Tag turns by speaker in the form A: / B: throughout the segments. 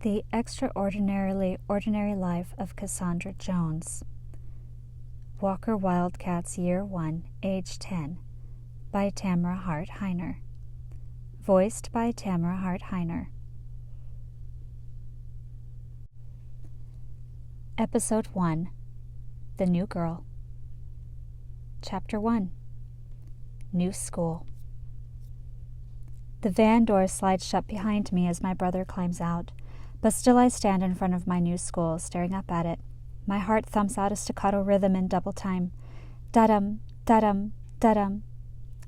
A: The Extraordinarily Ordinary Life of Cassandra Jones. Walker Wildcats Year 1, Age 10, by Tamara Hart Heiner. Voiced by Tamara Hart Heiner. Episode 1, The New Girl. Chapter 1, New School. The van door slides shut behind me as my brother climbs out, but still I stand in front of my new school, staring up at it. My heart thumps out a staccato rhythm in double time. Da-dum, da-dum, da-dum.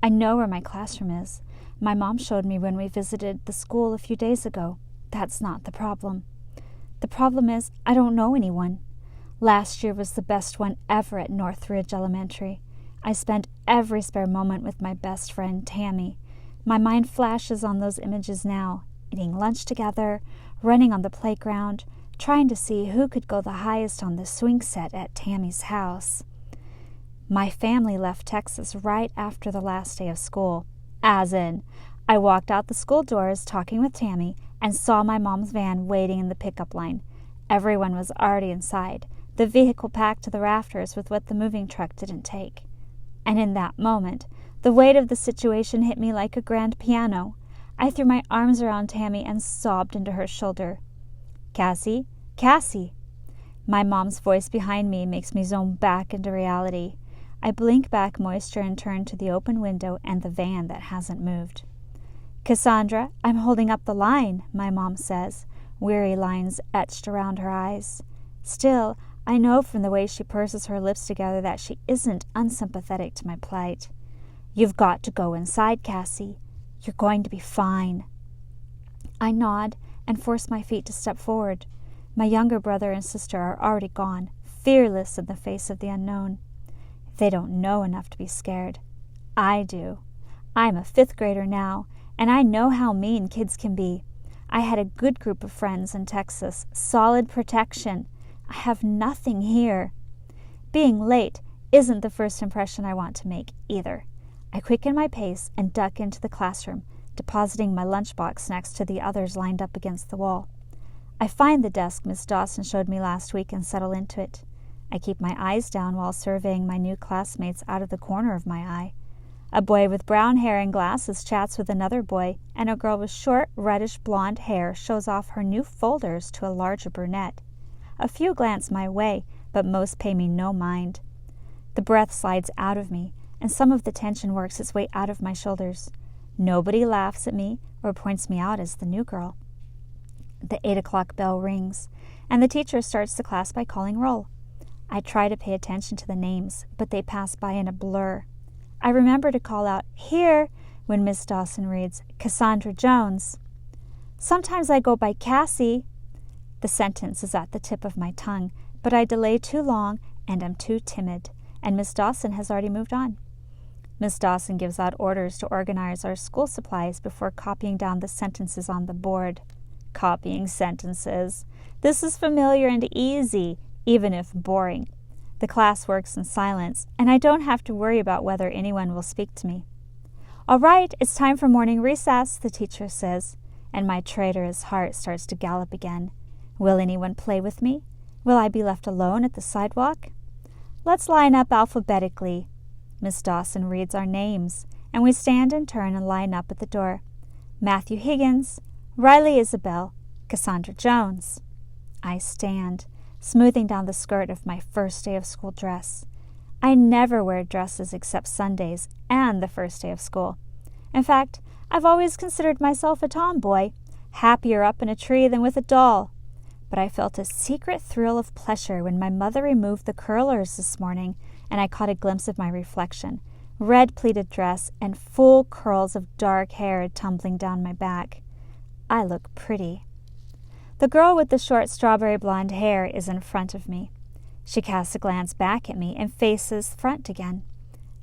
A: I know where my classroom is. My mom showed me when we visited the school a few days ago. That's not the problem. The problem is I don't know anyone. Last year was the best one ever at Northridge Elementary. I spent every spare moment with my best friend, Tammy. My mind flashes on those images now, eating lunch together, running on the playground, trying to see who could go the highest on the swing set at Tammy's house. My family left Texas right after the last day of school. As in, I walked out the school doors talking with Tammy and saw my mom's van waiting in the pickup line. Everyone was already inside, the vehicle packed to the rafters with what the moving truck didn't take. And in that moment, the weight of the situation hit me like a grand piano. I threw my arms around Tammy and sobbed into her shoulder. Cassie, Cassie. My mom's voice behind me makes me zone back into reality. I blink back moisture and turn to the open window and the van that hasn't moved. Cassandra, I'm holding up the line, my mom says, weary lines etched around her eyes. Still, I know from the way she purses her lips together that she isn't unsympathetic to my plight. You've got to go inside, Cassie. You're going to be fine. I nod and force my feet to step forward. My younger brother and sister are already gone, fearless in the face of the unknown. They don't know enough to be scared. I do. I'm a 5th grader now, and I know how mean kids can be. I had a good group of friends in Texas, solid protection. I have nothing here. Being late isn't the first impression I want to make either. I quicken my pace and duck into the classroom, depositing my lunchbox next to the others lined up against the wall. I find the desk Miss Dawson showed me last week and settle into it. I keep my eyes down while surveying my new classmates out of the corner of my eye. A boy with brown hair and glasses chats with another boy, and a girl with short, reddish blonde hair shows off her new folders to a larger brunette. A few glance my way, but most pay me no mind. The breath slides out of me, and some of the tension works its way out of my shoulders. Nobody laughs at me or points me out as the new girl. The 8 o'clock bell rings, and the teacher starts the class by calling roll. I try to pay attention to the names, but they pass by in a blur. I remember to call out, "Here," when Miss Dawson reads, "Cassandra Jones." Sometimes I go by Cassie. The sentence is at the tip of my tongue, but I delay too long and am too timid, and Miss Dawson has already moved on. Miss Dawson gives out orders to organize our school supplies before copying down the sentences on the board. Copying sentences. This is familiar and easy, even if boring. The class works in silence, and I don't have to worry about whether anyone will speak to me. "All right, it's time for morning recess," the teacher says, and my traitorous heart starts to gallop again. Will anyone play with me? Will I be left alone at the sidewalk? Let's line up alphabetically. Miss Dawson reads our names, and we stand in turn and line up at the door. Matthew Higgins, Riley Isabel, Cassandra Jones. I stand, smoothing down the skirt of my first day of school dress. I never wear dresses except Sundays and the first day of school. In fact, I've always considered myself a tomboy, happier up in a tree than with a doll. But I felt a secret thrill of pleasure when my mother removed the curlers this morning and I caught a glimpse of my reflection, red pleated dress and full curls of dark hair tumbling down my back. I look pretty. The girl with the short strawberry blonde hair is in front of me. She casts a glance back at me and faces front again.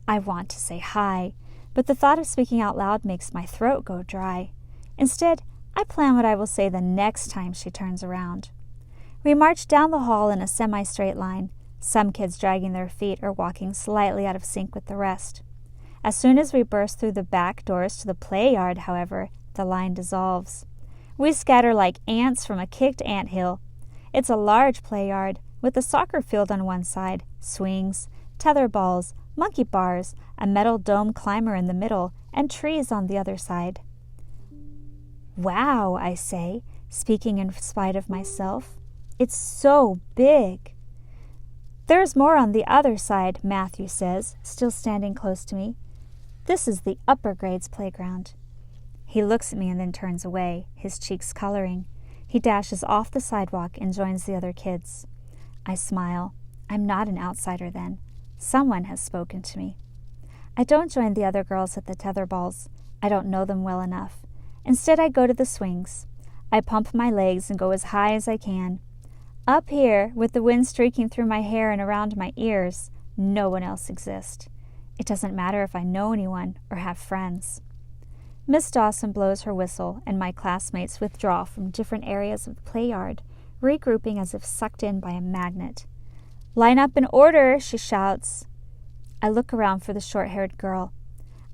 A: I want to say hi, but the thought of speaking out loud makes my throat go dry. Instead, I plan what I will say the next time she turns around. We march down the hall in a semi-straight line, some kids dragging their feet or walking slightly out of sync with the rest. As soon as we burst through the back doors to the play yard, however, the line dissolves. We scatter like ants from a kicked anthill. It's a large play yard with a soccer field on one side, swings, tether balls, monkey bars, a metal dome climber in the middle, and trees on the other side. Wow, I say, speaking in spite of myself. It's so big. There's more on the other side, Matthew says, still standing close to me. This is the upper grades playground. He looks at me and then turns away, his cheeks coloring. He dashes off the sidewalk and joins the other kids. I smile. I'm not an outsider then. Someone has spoken to me. I don't join the other girls at the tetherballs. I don't know them well enough. Instead, I go to the swings. I pump my legs and go as high as I can. Up here, with the wind streaking through my hair and around my ears, no one else exists. It doesn't matter if I know anyone or have friends. Miss Dawson blows her whistle, and my classmates withdraw from different areas of the play yard, regrouping as if sucked in by a magnet. "Line up in order," she shouts. I look around for the short-haired girl.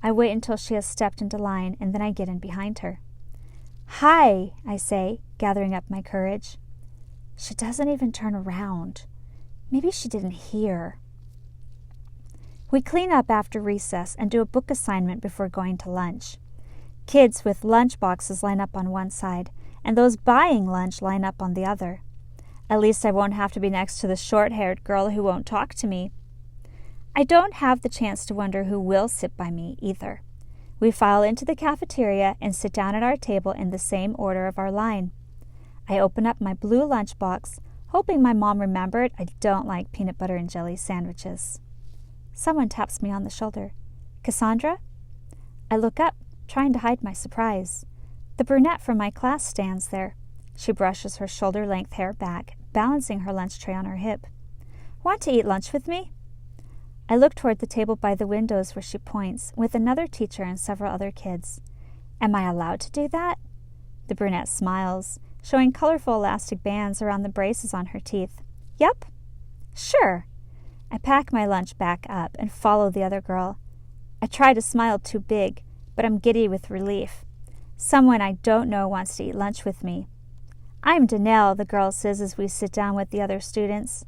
A: I wait until she has stepped into line, and then I get in behind her. "Hi," I say, gathering up my courage. She doesn't even turn around. Maybe she didn't hear. We clean up after recess and do a book assignment before going to lunch. Kids with lunch boxes line up on one side, and those buying lunch line up on the other. At least I won't have to be next to the short-haired girl who won't talk to me. I don't have the chance to wonder who will sit by me either. We file into the cafeteria and sit down at our table in the same order of our line. I open up my blue lunchbox, hoping my mom remembered I don't like peanut butter and jelly sandwiches. Someone taps me on the shoulder. "Cassandra?" I look up, trying to hide my surprise. The brunette from my class stands there. She brushes her shoulder-length hair back, balancing her lunch tray on her hip. "Want to eat lunch with me?" I look toward the table by the windows where she points, with another teacher and several other kids. Am I allowed to do that? The brunette smiles, showing colorful elastic bands around the braces on her teeth. "Yep." "Sure." I pack my lunch back up and follow the other girl. I try to smile too big, but I'm giddy with relief. Someone I don't know wants to eat lunch with me. "I'm Danelle," the girl says as we sit down with the other students.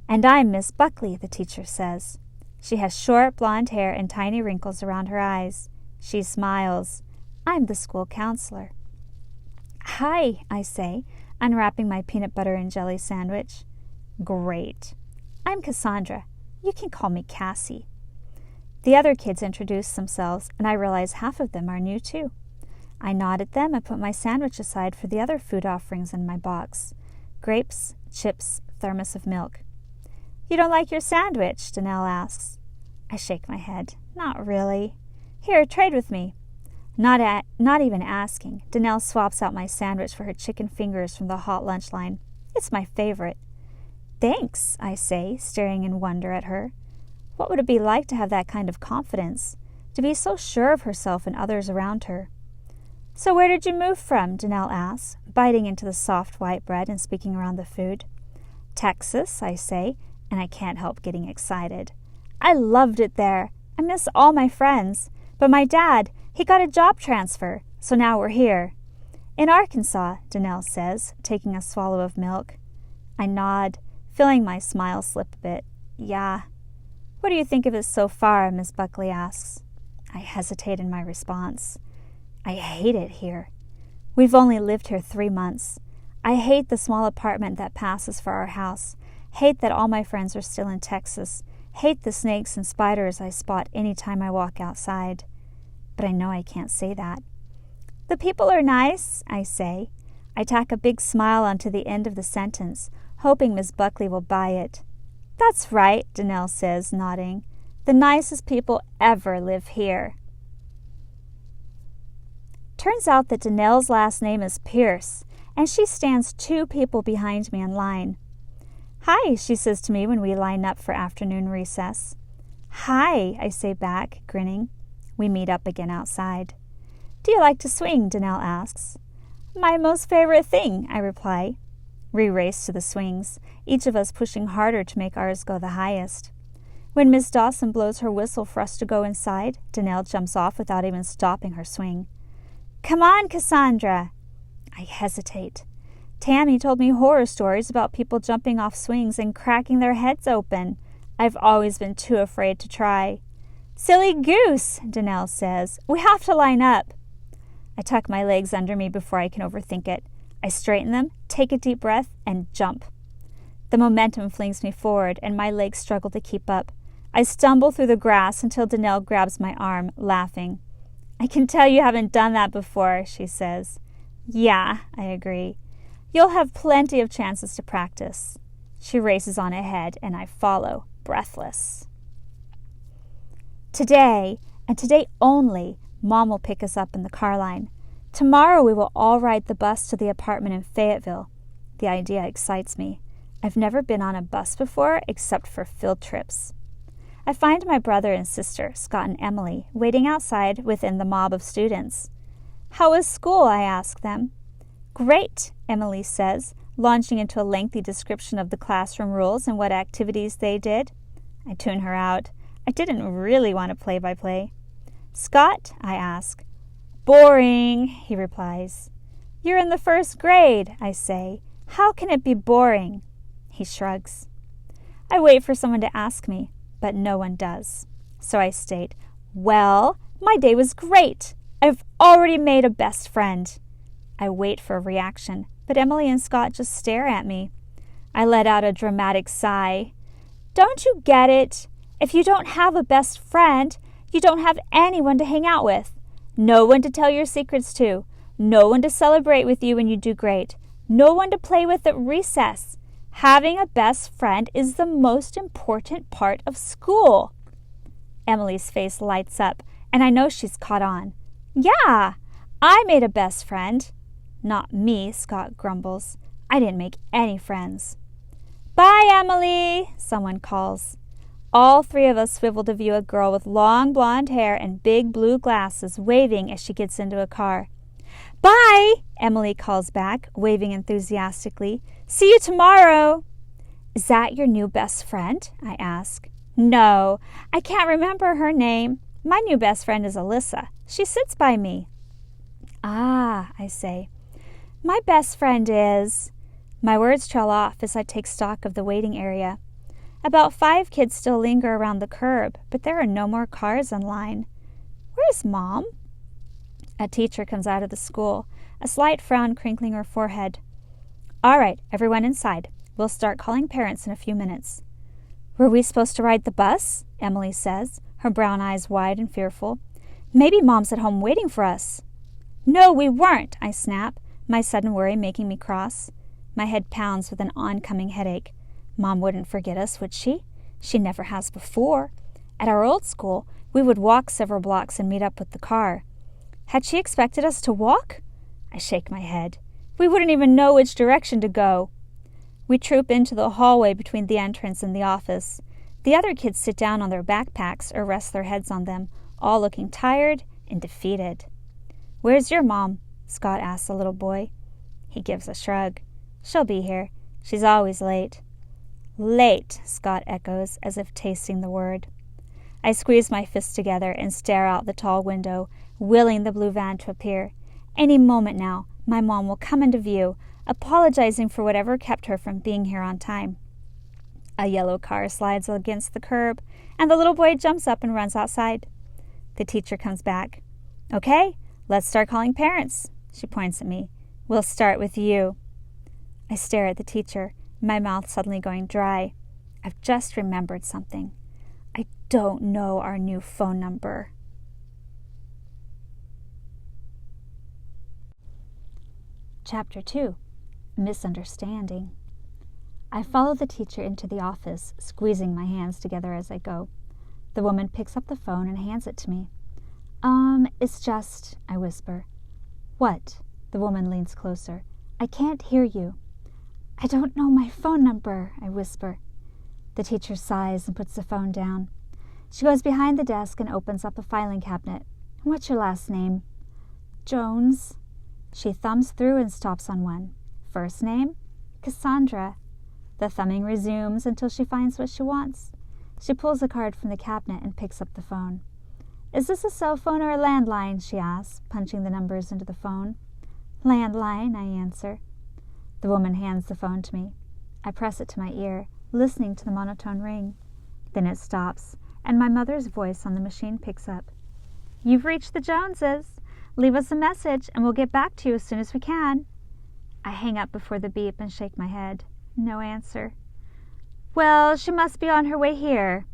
A: "And I'm Miss Buckley," the teacher says. She has short blonde hair and tiny wrinkles around her eyes. She smiles. "I'm the school counselor." "Hi," I say, unwrapping my peanut butter and jelly sandwich. "Great. I'm Cassandra. You can call me Cassie." The other kids introduce themselves, and I realize half of them are new too. I nod at them and put my sandwich aside for the other food offerings in my box. Grapes, chips, thermos of milk. "You don't like your sandwich?" Danelle asks. I shake my head. "Not really." "Here, trade with me." Not even asking, Danelle swaps out my sandwich for her chicken fingers from the hot lunch line. It's my favorite. "Thanks," I say, staring in wonder at her. What would it be like to have that kind of confidence, to be so sure of herself and others around her? "So where did you move from?" Danelle asks, biting into the soft white bread and speaking around the food. "Texas," I say, and I can't help getting excited. "I loved it there. I miss all my friends. But my dad, he got a job transfer, so now we're here." "In Arkansas," Danelle says, taking a swallow of milk. I nod, feeling my smile slip a bit. "Yeah." "What do you think of it so far?" Miss Buckley asks. I hesitate in my response. I hate it here. We've only lived here 3 months. I hate the small apartment that passes for our house. Hate that all my friends are still in Texas. Hate the snakes and spiders I spot any time I walk outside. But I know I can't say that. "The people are nice," I say. I tack a big smile onto the end of the sentence, hoping Miss Buckley will buy it. "That's right," Danelle says, nodding. "The nicest people ever live here." Turns out that Danelle's last name is Pierce, and she stands 2 people behind me in line. "Hi," she says to me when we line up for afternoon recess. "Hi," I say back, grinning. We meet up again outside. "Do you like to swing?" Danelle asks. "My most favorite thing," I reply. We race to the swings, each of us pushing harder to make ours go the highest. When Miss Dawson blows her whistle for us to go inside, Danelle jumps off without even stopping her swing. "Come on, Cassandra!" I hesitate. Tammy told me horror stories about people jumping off swings and cracking their heads open. I've always been too afraid to try. Silly goose, Danelle says. We have to line up. I tuck my legs under me before I can overthink it. I straighten them, take a deep breath, and jump. The momentum flings me forward, and my legs struggle to keep up. I stumble through the grass until Danelle grabs my arm, laughing. I can tell you haven't done that before, she says. Yeah, I agree. You'll have plenty of chances to practice. She races on ahead, and I follow, breathless. Today, and today only, Mom will pick us up in the car line. Tomorrow we will all ride the bus to the apartment in Fayetteville. The idea excites me. I've never been on a bus before except for field trips. I find my brother and sister, Scott and Emily, waiting outside within the mob of students. How was school? I ask them. Great, Emily says, launching into a lengthy description of the classroom rules and what activities they did. I tune her out. I didn't really want a play-by-play. Scott, I ask. Boring, he replies. You're in the first grade, I say. How can it be boring? He shrugs. I wait for someone to ask me, but no one does. So I state, well, my day was great. I've already made a best friend. I wait for a reaction, but Emily and Scott just stare at me. I let out a dramatic sigh. Don't you get it? If you don't have a best friend, you don't have anyone to hang out with. No one to tell your secrets to. No one to celebrate with you when you do great. No one to play with at recess. Having a best friend is the most important part of school. Emily's face lights up, and I know she's caught on. Yeah, I made a best friend. Not me, Scott grumbles. I didn't make any friends. Bye, Emily, someone calls. All three of us swivel to view a girl with long blonde hair and big blue glasses waving as she gets into a car. Bye, Emily calls back, waving enthusiastically. See you tomorrow. Is that your new best friend? I ask. No, I can't remember her name. My new best friend is Alyssa. She sits by me. Ah, I say. My best friend is... My words trail off as I take stock of the waiting area. About 5 kids still linger around the curb, but there are no more cars in line. Where's Mom? A teacher comes out of the school, a slight frown crinkling her forehead. All right, everyone inside. We'll start calling parents in a few minutes. Were we supposed to ride the bus? Emily says, her brown eyes wide and fearful. Maybe Mom's at home waiting for us. No, we weren't, I snap, my sudden worry making me cross. My head pounds with an oncoming headache. Mom wouldn't forget us, would she? She never has before. At our old school, we would walk several blocks and meet up with the car. Had she expected us to walk? I shake my head. We wouldn't even know which direction to go. We troop into the hallway between the entrance and the office. The other kids sit down on their backpacks or rest their heads on them, all looking tired and defeated. Where's your mom? Scott asks the little boy. He gives a shrug. She'll be here. She's always late. Late, Scott echoes, as if tasting the word. I squeeze my fists together and stare out the tall window, willing the blue van to appear. Any moment now, my mom will come into view, apologizing for whatever kept her from being here on time. A yellow car slides against the curb, and the little boy jumps up and runs outside. The teacher comes back. Okay, let's start calling parents. She points at me. We'll start with you. I stare at the teacher, my mouth suddenly going dry. I've just remembered something. I don't know our new phone number. Chapter 2. Misunderstanding. I follow the teacher into the office, squeezing my hands together as I go. The woman picks up the phone and hands it to me. It's just, I whisper. What? The woman leans closer. I can't hear you. I don't know my phone number, I whisper. The teacher sighs and puts the phone down. She goes behind the desk and opens up a filing cabinet. What's your last name? Jones. She thumbs through and stops on one. First name? Cassandra. The thumbing resumes until she finds what she wants. She pulls a card from the cabinet and picks up the phone. Is this a cell phone or a landline? She asks, punching the numbers into the phone. Landline, I answer. The woman hands the phone to me. I press it to my ear, listening to the monotone ring. Then it stops, and my mother's voice on the machine picks up. You've reached the Joneses. Leave us a message, and we'll get back to you as soon as we can. I hang up before the beep and shake my head. No answer. Well, she must be on her way here.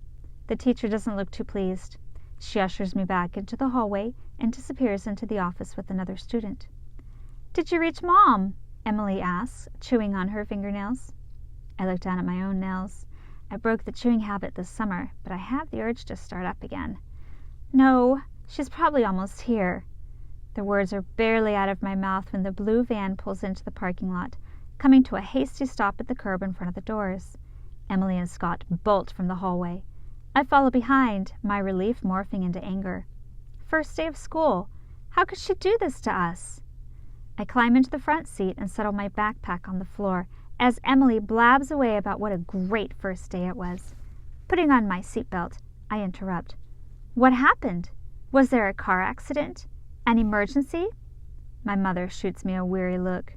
A: The teacher doesn't look too pleased. She ushers me back into the hallway and disappears into the office with another student. Did you reach Mom? Emily asks, chewing on her fingernails. I look down at my own nails. I broke the chewing habit this summer, but I have the urge to start up again. No, she's probably almost here. The words are barely out of my mouth when the blue van pulls into the parking lot, coming to a hasty stop at the curb in front of the doors. Emily and Scott bolt from the hallway. I follow behind, my relief morphing into anger. First day of school. How could she do this to us? I climb into the front seat and settle my backpack on the floor as Emily blabs away about what a great first day it was. Putting on my seatbelt, I interrupt. What happened? Was there a car accident? An emergency? My mother shoots me a weary look.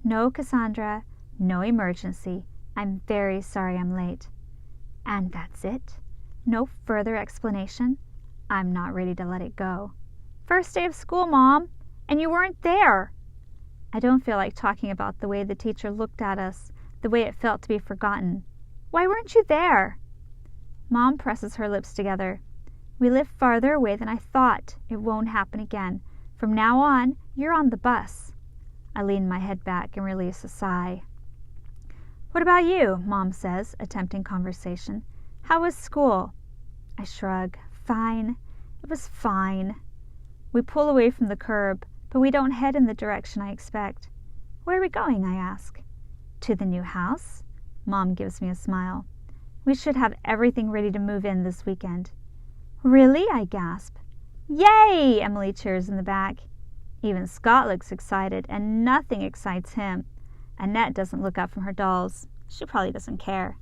A: No, Cassandra, no emergency. I'm very sorry I'm late. And that's it? No further explanation? I'm not ready to let it go. First day of school, Mom, and you weren't there. I don't feel like talking about the way the teacher looked at us, the way it felt to be forgotten. Why weren't you there? Mom presses her lips together. We live farther away than I thought. It won't happen again. From now on, you're on the bus. I lean my head back and release a sigh. What about you? Mom says, attempting conversation. How was school? I shrug. Fine. It was fine. We pull away from the curb, but we don't head in the direction I expect. Where are we going? I ask. To the new house. Mom gives me a smile. We should have everything ready to move in this weekend. Really? I gasp. Yay! Emily cheers in the back. Even Scott looks excited, and nothing excites him. Annette doesn't look up from her dolls. She probably doesn't care.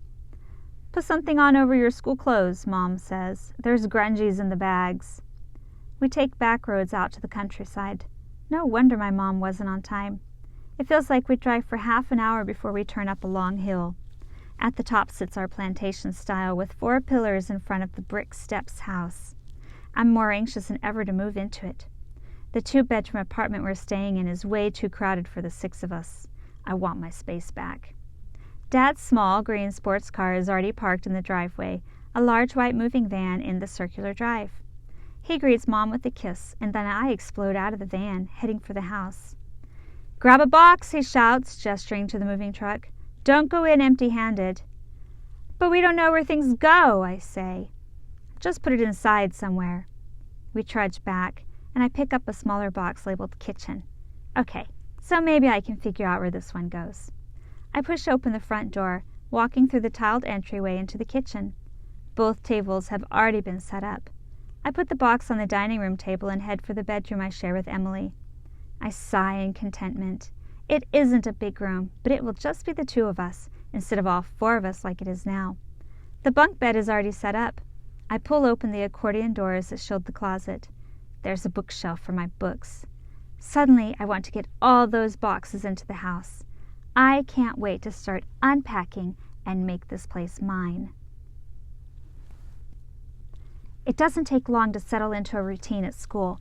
A: Put something on over your school clothes, Mom says. There's grungies in the bags. We take back roads out to the countryside. No wonder my mom wasn't on time. It feels like we drive for half an hour before we turn up a long hill. At the top sits our plantation style with 4 pillars in front of the brick steps house. I'm more anxious than ever to move into it. The 2-bedroom apartment we're staying in is way too crowded for the 6 of us. I want my space back. Dad's small green sports car is already parked in the driveway, a large white moving van in the circular drive. He greets Mom with a kiss, and then I explode out of the van, heading for the house. Grab a box, he shouts, gesturing to the moving truck. Don't go in empty-handed. But we don't know where things go, I say. Just put it inside somewhere. We trudge back, and I pick up a smaller box labeled kitchen. Okay, so maybe I can figure out where this one goes. I push open the front door, walking through the tiled entryway into the kitchen. Both tables have already been set up. I put the box on the dining room table and head for the bedroom I share with Emily. I sigh in contentment. It isn't a big room, but it will just be the 2 of us, instead of all 4 of us like it is now. The bunk bed is already set up. I pull open the accordion doors that shield the closet. There's a bookshelf for my books. Suddenly, I want to get all those boxes into the house. I can't wait to start unpacking and make this place mine. It doesn't take long to settle into a routine at school.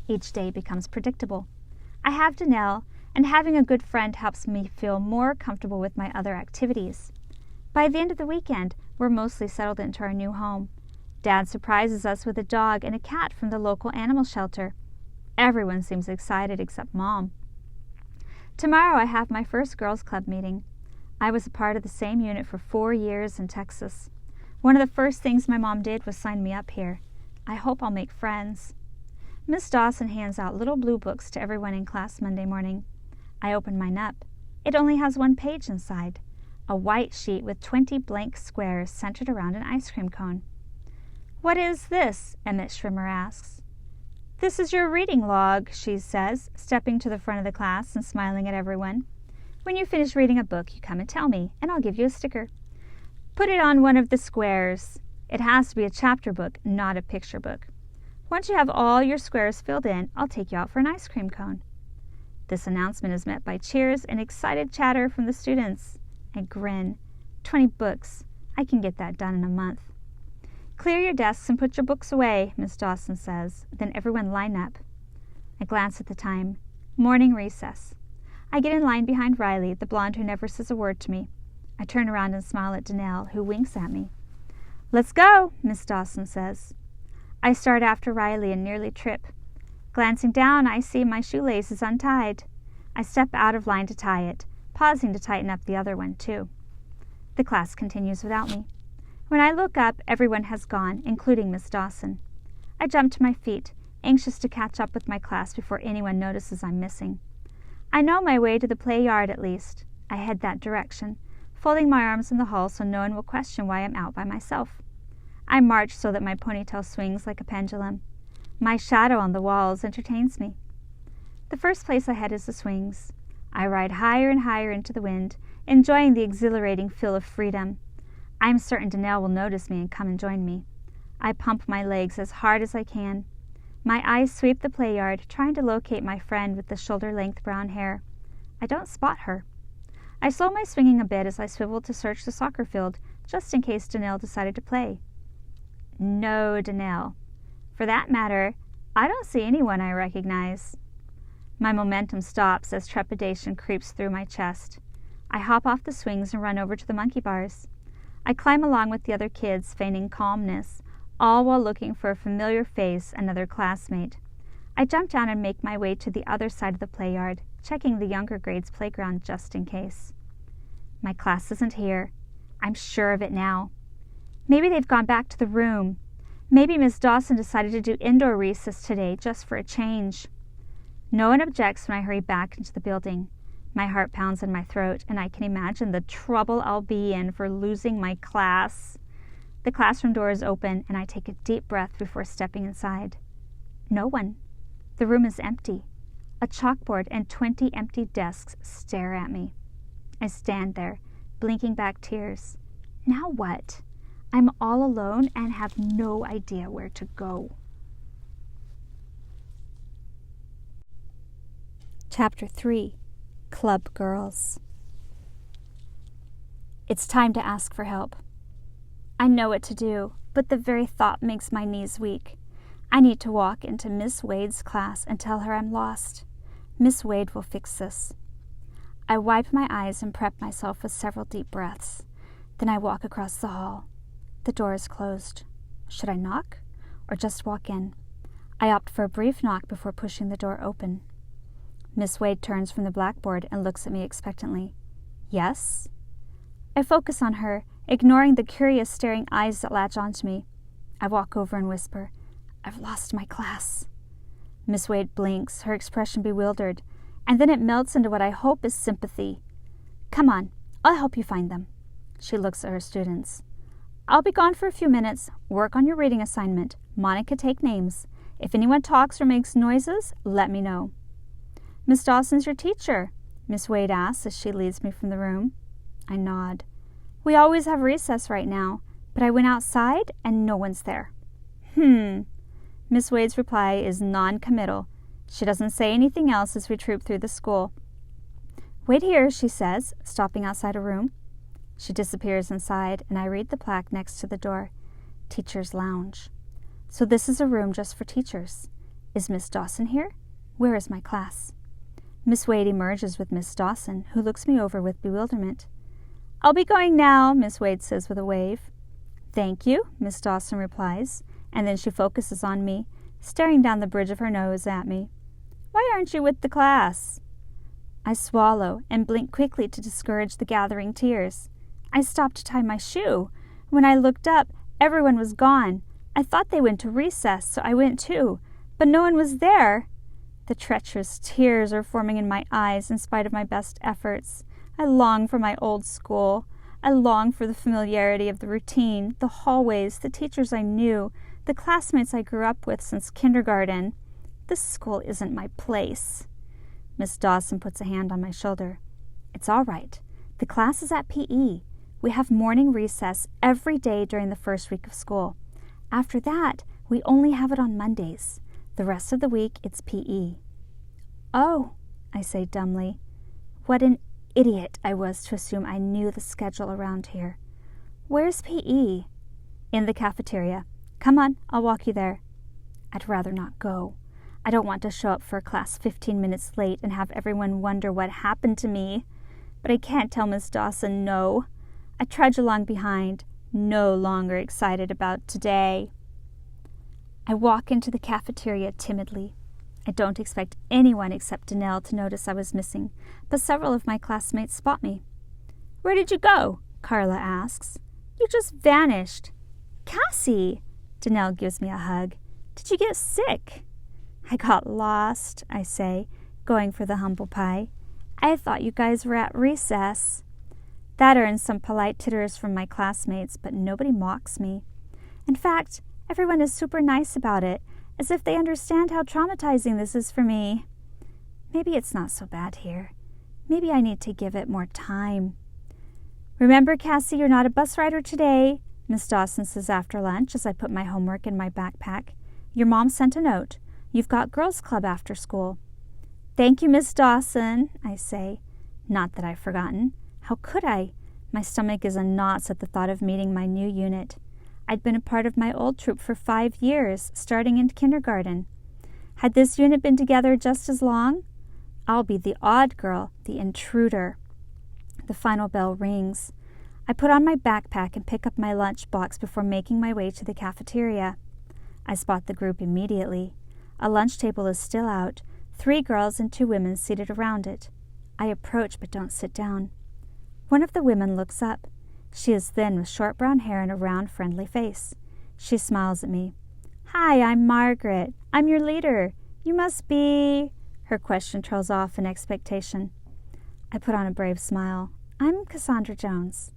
A: Each day becomes predictable. I have Danelle, and having a good friend helps me feel more comfortable with my other activities. By the end of the weekend, we're mostly settled into our new home. Dad surprises us with a dog and a cat from the local animal shelter. Everyone seems excited except Mom. Tomorrow I have my first girls' club meeting. I was a part of the same unit for 4 years in Texas. One of the first things my mom did was sign me up here. I hope I'll make friends. Miss Dawson hands out little blue books to everyone in class Monday morning. I open mine up. It only has 1 page inside, a white sheet with 20 blank squares centered around an ice cream cone. What is this? Emmett Schrimmer asks. This is your reading log, she says, stepping to the front of the class and smiling at everyone. When you finish reading a book, you come and tell me, and I'll give you a sticker. Put it on one of the squares. It has to be a chapter book, not a picture book. Once you have all your squares filled in, I'll take you out for an ice cream cone. This announcement is met by cheers and excited chatter from the students. I grin. 20 books. I can get that done in a month. Clear your desks and put your books away, Miss Dawson says. Then everyone line up. I glance at the time. Morning recess. I get in line behind Riley, the blonde who never says a word to me. I turn around and smile at Danelle, who winks at me. Let's go, Miss Dawson says. I start after Riley and nearly trip. Glancing down, I see my shoelace is untied. I step out of line to tie it, pausing to tighten up the other one, too. The class continues without me. When I look up, everyone has gone, including Miss Dawson. I jump to my feet, anxious to catch up with my class before anyone notices I'm missing. I know my way to the play yard, at least. I head that direction, folding my arms in the hall so no one will question why I'm out by myself. I march so that my ponytail swings like a pendulum. My shadow on the walls entertains me. The first place I head is the swings. I ride higher and higher into the wind, enjoying the exhilarating feel of freedom. I'm certain Danelle will notice me and come and join me. I pump my legs as hard as I can. My eyes sweep the play yard, trying to locate my friend with the shoulder-length brown hair. I don't spot her. I slow my swinging a bit as I swivel to search the soccer field, just in case Danelle decided to play. No Danelle. For that matter, I don't see anyone I recognize. My momentum stops as trepidation creeps through my chest. I hop off the swings and run over to the monkey bars. I climb along with the other kids, feigning calmness, all while looking for a familiar face, another classmate. I jump down and make my way to the other side of the play yard, checking the younger grades' playground just in case. My class isn't here. I'm sure of it now. Maybe they've gone back to the room. Maybe Miss Dawson decided to do indoor recess today just for a change. No one objects when I hurry back into the building. My heart pounds in my throat, and I can imagine the trouble I'll be in for losing my class. The classroom door is open, and I take a deep breath before stepping inside. No one. The room is empty. A chalkboard and 20 empty desks stare at me. I stand there, blinking back tears. Now what? I'm all alone and have no idea where to go. Chapter 3. Club Girls. It's time to ask for help. I know what to do, but the very thought makes my knees weak. I need to walk into Miss Wade's class and tell her I'm lost. Miss Wade will fix this. I wipe my eyes and prep myself with several deep breaths. Then I walk across the hall. The door is closed. Should I knock or just walk in? I opt for a brief knock before pushing the door open. Miss Wade turns from the blackboard and looks at me expectantly. Yes? I focus on her, ignoring the curious staring eyes that latch onto me. I walk over and whisper, I've lost my class. Miss Wade blinks, her expression bewildered, and then it melts into what I hope is sympathy. Come on, I'll help you find them. She looks at her students. I'll be gone for a few minutes. Work on your reading assignment. Monica, take names. If anyone talks or makes noises, let me know. Miss Dawson's your teacher, Miss Wade asks as she leads me from the room. I nod. We always have recess right now, but I went outside and no one's there. Miss Wade's reply is non-committal. She doesn't say anything else as we troop through the school. Wait here, she says, stopping outside a room. She disappears inside, and I read the plaque next to the door. Teacher's Lounge. So this is a room just for teachers. Is Miss Dawson here? Where is my class? Miss Wade emerges with Miss Dawson, who looks me over with bewilderment. I'll be going now, Miss Wade says with a wave. Thank you, Miss Dawson replies, and then she focuses on me, staring down the bridge of her nose at me. Why aren't you with the class? I swallow and blink quickly to discourage the gathering tears. I stopped to tie my shoe. When I looked up, everyone was gone. I thought they went to recess, so I went too, but no one was there. The treacherous tears are forming in my eyes in spite of my best efforts. I long for my old school. I long for the familiarity of the routine, the hallways, the teachers I knew, the classmates I grew up with since kindergarten. This school isn't my place. Miss Dawson puts a hand on my shoulder. It's all right. The class is at PE. We have morning recess every day during the first week of school. After that, we only have it on Mondays. The rest of the week, it's PE. Oh, I say dumbly. What an idiot I was to assume I knew the schedule around here. Where's P.E.? In the cafeteria. Come on, I'll walk you there. I'd rather not go. I don't want to show up for class 15 minutes late and have everyone wonder what happened to me. But I can't tell Miss Dawson no. I trudge along behind, no longer excited about today. I walk into the cafeteria timidly. I don't expect anyone except Danelle to notice I was missing, but several of my classmates spot me. Where did you go? Carla asks. You just vanished. Cassie! Danelle gives me a hug. Did you get sick? I got lost, I say, going for the humble pie. I thought you guys were at recess. That earns some polite titters from my classmates, but nobody mocks me. In fact, everyone is super nice about it, as if they understand how traumatizing this is for me. Maybe it's not so bad here. Maybe I need to give it more time. Remember, Cassie, you're not a bus rider today, Miss Dawson says after lunch as I put my homework in my backpack. Your mom sent a note. You've got girls' club after school. Thank you, Miss Dawson, I say. Not that I've forgotten. How could I? My stomach is in knots at the thought of meeting my new unit. I'd been a part of my old troop for 5 years, starting in kindergarten. Had this unit been together just as long? I'll be the odd girl, the intruder. The final bell rings. I put on my backpack and pick up my lunch box before making my way to the cafeteria. I spot the group immediately. A lunch table is still out, 3 girls and 2 women seated around it. I approach but don't sit down. One of the women looks up. She is thin with short brown hair and a round, friendly face. She smiles at me. Hi, I'm Margaret. I'm your leader. You must be... Her question trails off in expectation. I put on a brave smile. I'm Cassandra Jones.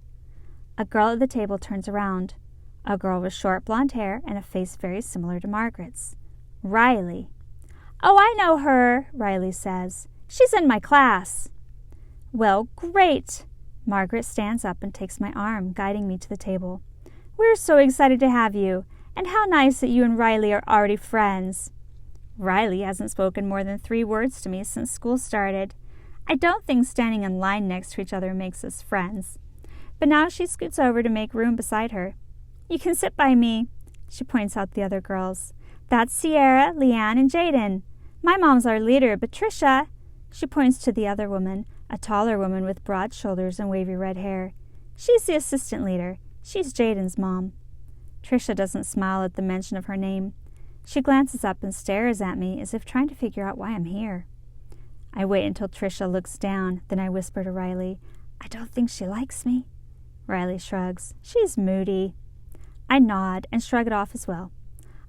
A: A girl at the table turns around. A girl with short blonde hair and a face very similar to Margaret's. Riley. Oh, I know her, Riley says. She's in my class. Well, great. Margaret stands up and takes my arm, guiding me to the table. We're so excited to have you, and how nice that you and Riley are already friends. Riley hasn't spoken more than 3 words to me since school started. I don't think standing in line next to each other makes us friends. But now she scoots over to make room beside her. You can sit by me. She points out the other girls. That's Sierra, Leanne, and Jaden. My mom's our leader, Patricia. She points to the other woman, a taller woman with broad shoulders and wavy red hair. She's the assistant leader. She's Jaden's mom. Tricia doesn't smile at the mention of her name. She glances up and stares at me as if trying to figure out why I'm here. I wait until Tricia looks down, then I whisper to Riley, I don't think she likes me. Riley shrugs. She's moody. I nod and shrug it off as well.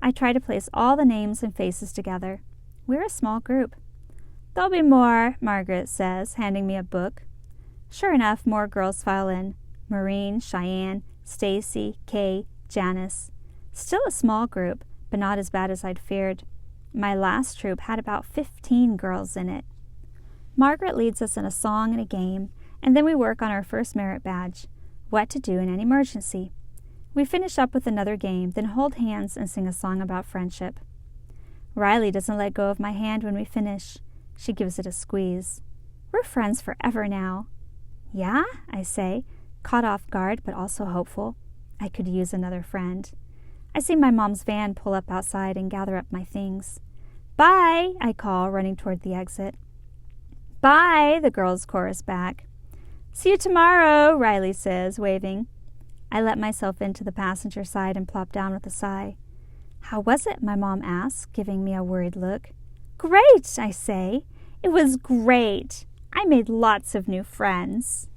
A: I try to place all the names and faces together. We're a small group. There'll be more, Margaret says, handing me a book. Sure enough, more girls file in. Maureen, Cheyenne, Stacy, Kay, Janice. Still a small group, but not as bad as I'd feared. My last troop had about 15 girls in it. Margaret leads us in a song and a game, and then we work on our first merit badge, what to do in an emergency. We finish up with another game, then hold hands and sing a song about friendship. Riley doesn't let go of my hand when we finish. She gives it a squeeze. We're friends forever now. Yeah, I say, caught off guard but also hopeful. I could use another friend. I see my mom's van pull up outside and gather up my things. Bye, I call, running toward the exit. Bye, the girls chorus back. See you tomorrow, Riley says, waving. I let myself into the passenger side and plop down with a sigh. How was it? My mom asks, giving me a worried look. Great, I say. It was great. I made lots of new friends.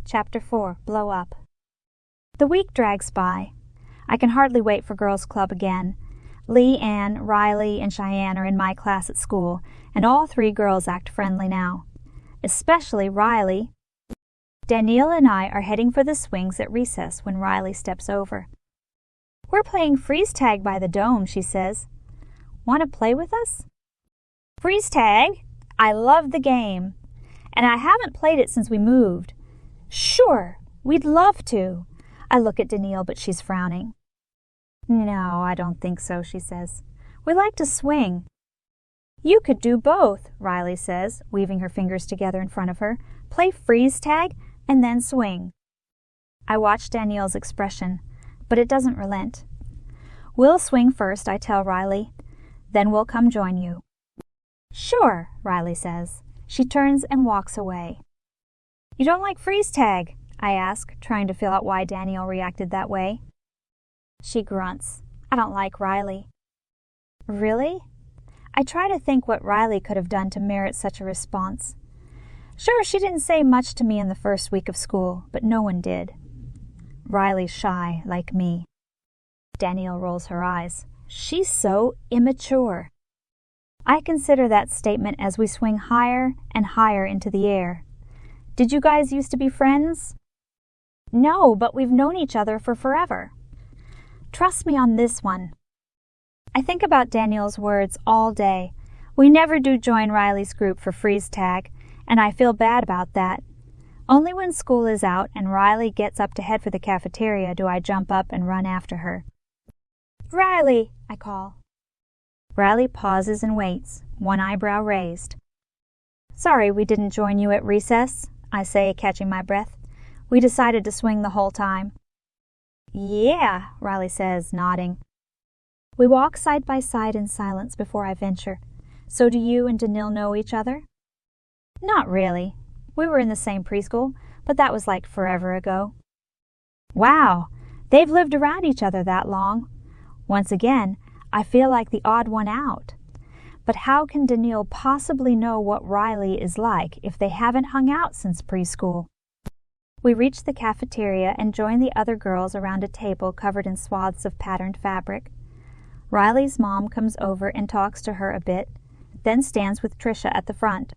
A: Chapter 4. Blow Up. The week drags by. I can hardly wait for Girls' Club again. Lee Ann, Riley, and Cheyenne are in my class at school, and all 3 girls act friendly now. Especially Riley. Danielle and I are heading for the swings at recess when Riley steps over. We're playing freeze tag by the dome, she says. Want to play with us? Freeze tag? I love the game. And I haven't played it since we moved. Sure, we'd love to. I look at Danielle, but she's frowning. No, I don't think so, she says. We like to swing." "You could do both," Riley says, weaving her fingers together in front of her. "Play freeze tag and then swing." I watch Danielle's expression, but it doesn't relent. "We'll swing first," I tell Riley. "Then we'll come join you." "Sure," Riley says. She turns and walks away. "You don't like freeze tag?" I ask, trying to feel out why Danielle reacted that way. She grunts. "I don't like Riley." "Really?" I try to think what Riley could have done to merit such a response. Sure, she didn't say much to me in the first week of school, but no one did. Riley's shy, like me. Danielle rolls her eyes. She's so immature. I consider that statement as we swing higher and higher into the air. "Did you guys used to be friends?" "No, but we've known each other for forever." "Trust me on this one." I think about Danielle's words all day. We never do join Riley's group for freeze tag, and I feel bad about that. Only when school is out and Riley gets up to head for the cafeteria do I jump up and run after her. "Riley!" I call. Riley pauses and waits, one eyebrow raised. "Sorry we didn't join you at recess," I say, catching my breath. "We decided to swing the whole time." "Yeah," Riley says, nodding. We walk side by side in silence before I venture. "So do you and Danil know each other?" "Not really. We were in the same preschool, but that was like forever ago." "Wow, they've lived around each other that long." Once again, I feel like the odd one out. But how can Danil possibly know what Riley is like if they haven't hung out since preschool? We reach the cafeteria and join the other girls around a table covered in swaths of patterned fabric. Riley's mom comes over and talks to her a bit, then stands with Trisha at the front.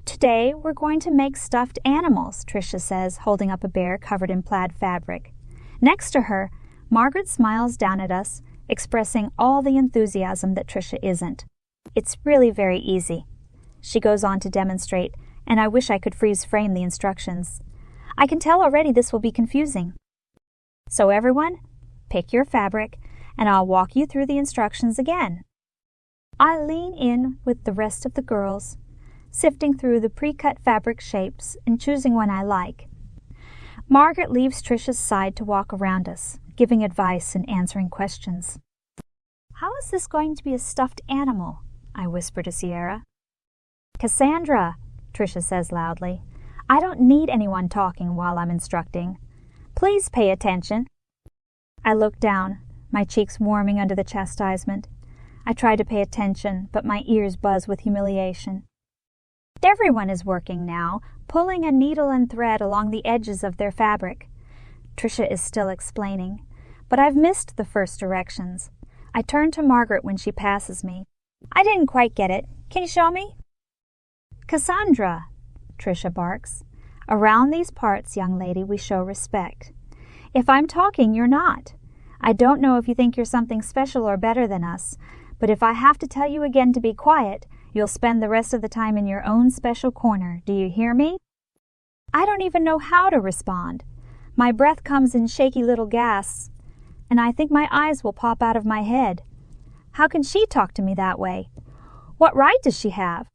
A: "Today we're going to make stuffed animals," Trisha says, holding up a bear covered in plaid fabric. Next to her, Margaret smiles down at us, expressing all the enthusiasm that Trisha isn't. "It's really very easy." She goes on to demonstrate, and I wish I could freeze frame the instructions. I can tell already this will be confusing. "So everyone, pick your fabric, and I'll walk you through the instructions again." I lean in with the rest of the girls, sifting through the pre-cut fabric shapes and choosing one I like. Margaret leaves Trisha's side to walk around us, giving advice and answering questions. "How is this going to be a stuffed animal?" I whisper to Sierra. "Cassandra," Trisha says loudly, "I don't need anyone talking while I'm instructing. Please pay attention." I look down, my cheeks warming under the chastisement. I try to pay attention, but my ears buzz with humiliation. Everyone is working now, pulling a needle and thread along the edges of their fabric. Trisha is still explaining, but I've missed the first directions. I turn to Margaret when she passes me. "I didn't quite get it. Can you show me?" "Cassandra," Trisha barks. "Around these parts, young lady, we show respect. If I'm talking, you're not. I don't know if you think you're something special or better than us, but if I have to tell you again to be quiet, you'll spend the rest of the time in your own special corner. Do you hear me?" I don't even know how to respond. My breath comes in shaky little gasps, and I think my eyes will pop out of my head. How can she talk to me that way? What right does she have?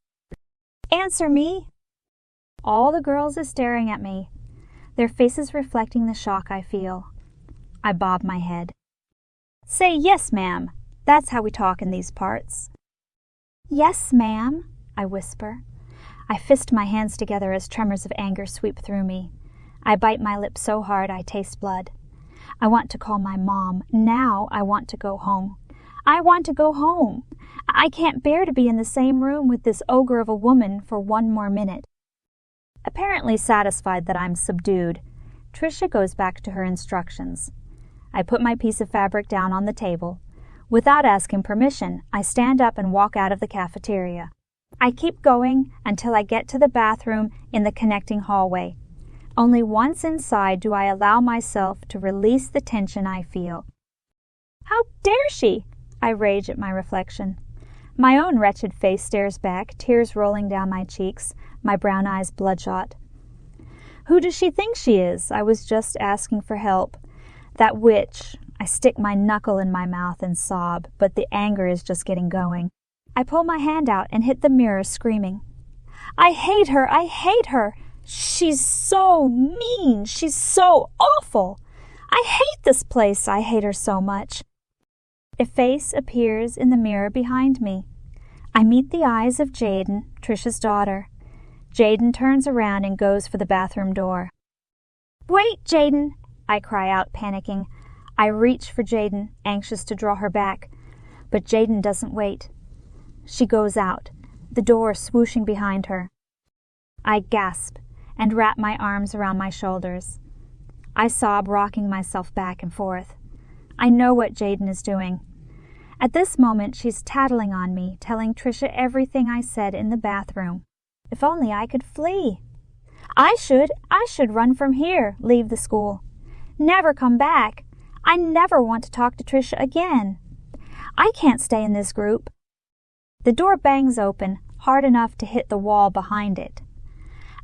A: "Answer me!" All the girls are staring at me, their faces reflecting the shock I feel. I bob my head. "Say yes, ma'am. That's how we talk in these parts." "Yes, ma'am," I whisper. I fist my hands together as tremors of anger sweep through me. I bite my lip so hard I taste blood. I want to call my mom. Now I want to go home. I want to go home. I can't bear to be in the same room with this ogre of a woman for one more minute. Apparently satisfied that I'm subdued, Trisha goes back to her instructions. I put my piece of fabric down on the table. Without asking permission, I stand up and walk out of the cafeteria. I keep going until I get to the bathroom in the connecting hallway. Only once inside do I allow myself to release the tension I feel. "How dare she?" I rage at my reflection. My own wretched face stares back, tears rolling down my cheeks, my brown eyes bloodshot. "Who does she think she is? I was just asking for help. That witch," I stick my knuckle in my mouth and sob, but the anger is just getting going. I pull my hand out and hit the mirror, screaming, "I hate her! I hate her! She's so mean! She's so awful! I hate this place! I hate her so much!" A face appears in the mirror behind me. I meet the eyes of Jaden, Trisha's daughter. Jaden turns around and goes for the bathroom door. "Wait, Jaden!" I cry out, panicking. I reach for Jaden, anxious to draw her back, but Jaden doesn't wait. She goes out, the door swooshing behind her. I gasp and wrap my arms around my shoulders. I sob, rocking myself back and forth. I know what Jaden is doing. At this moment, she's tattling on me, telling Trisha everything I said in the bathroom. If only I could flee. I should run from here, leave the school. Never come back. I never want to talk to Trisha again. I can't stay in this group. The door bangs open, hard enough to hit the wall behind it.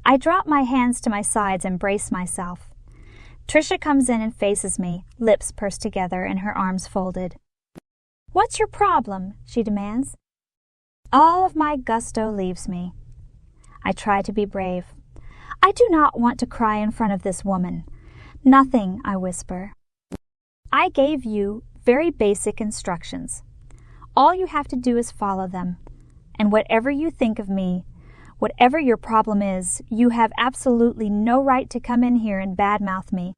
A: I drop my hands to my sides and brace myself. Trisha comes in and faces me, lips pursed together and her arms folded. "What's your problem?" she demands. All of my gusto leaves me. I try to be brave. "I do not want to cry in front of this woman." "Nothing," I whisper. "I gave you very basic instructions. All you have to do is follow them. And whatever you think of me, whatever your problem is, you have absolutely no right to come in here and badmouth me."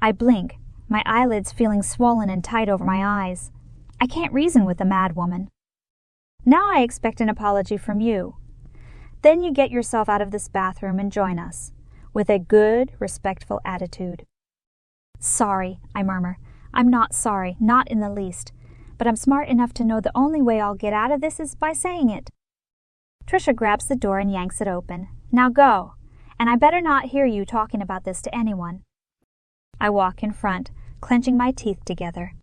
A: I blink, my eyelids feeling swollen and tight over my eyes. I can't reason with a mad woman. "Now I expect an apology from you. Then you get yourself out of this bathroom and join us, with a good, respectful attitude." "Sorry," I murmur. "I'm not sorry, not in the least. But I'm smart enough to know the only way I'll get out of this is by saying it." Trisha grabs the door and yanks it open. "Now go, and I better not hear you talking about this to anyone." I walk in front, clenching my teeth together.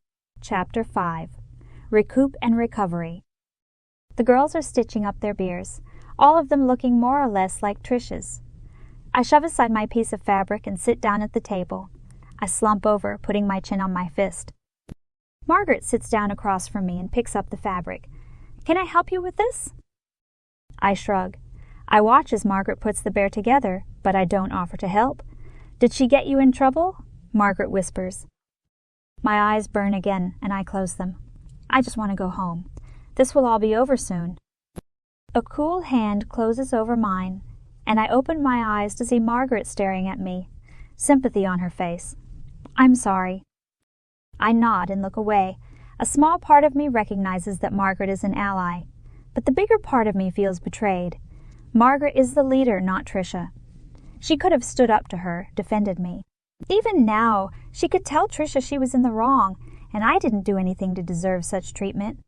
A: Chapter 5. Recoup and Recovery. The girls are stitching up their beers, all of them looking more or less like Trisha's. I shove aside my piece of fabric and sit down at the table. I slump over, putting my chin on my fist. Margaret sits down across from me and picks up the fabric. "Can I help you with this?" I shrug. I watch as Margaret puts the bear together, but I don't offer to help. "Did she get you in trouble?" Margaret whispers. My eyes burn again, and I close them. I just want to go home. This will all be over soon. A cool hand closes over mine, and I open my eyes to see Margaret staring at me, sympathy on her face. "I'm sorry." I nod and look away. A small part of me recognizes that Margaret is an ally, but the bigger part of me feels betrayed. Margaret is the leader, not Trisha. She could have stood up to her, defended me. Even now, she could tell Trisha she was in the wrong, and I didn't do anything to deserve such treatment.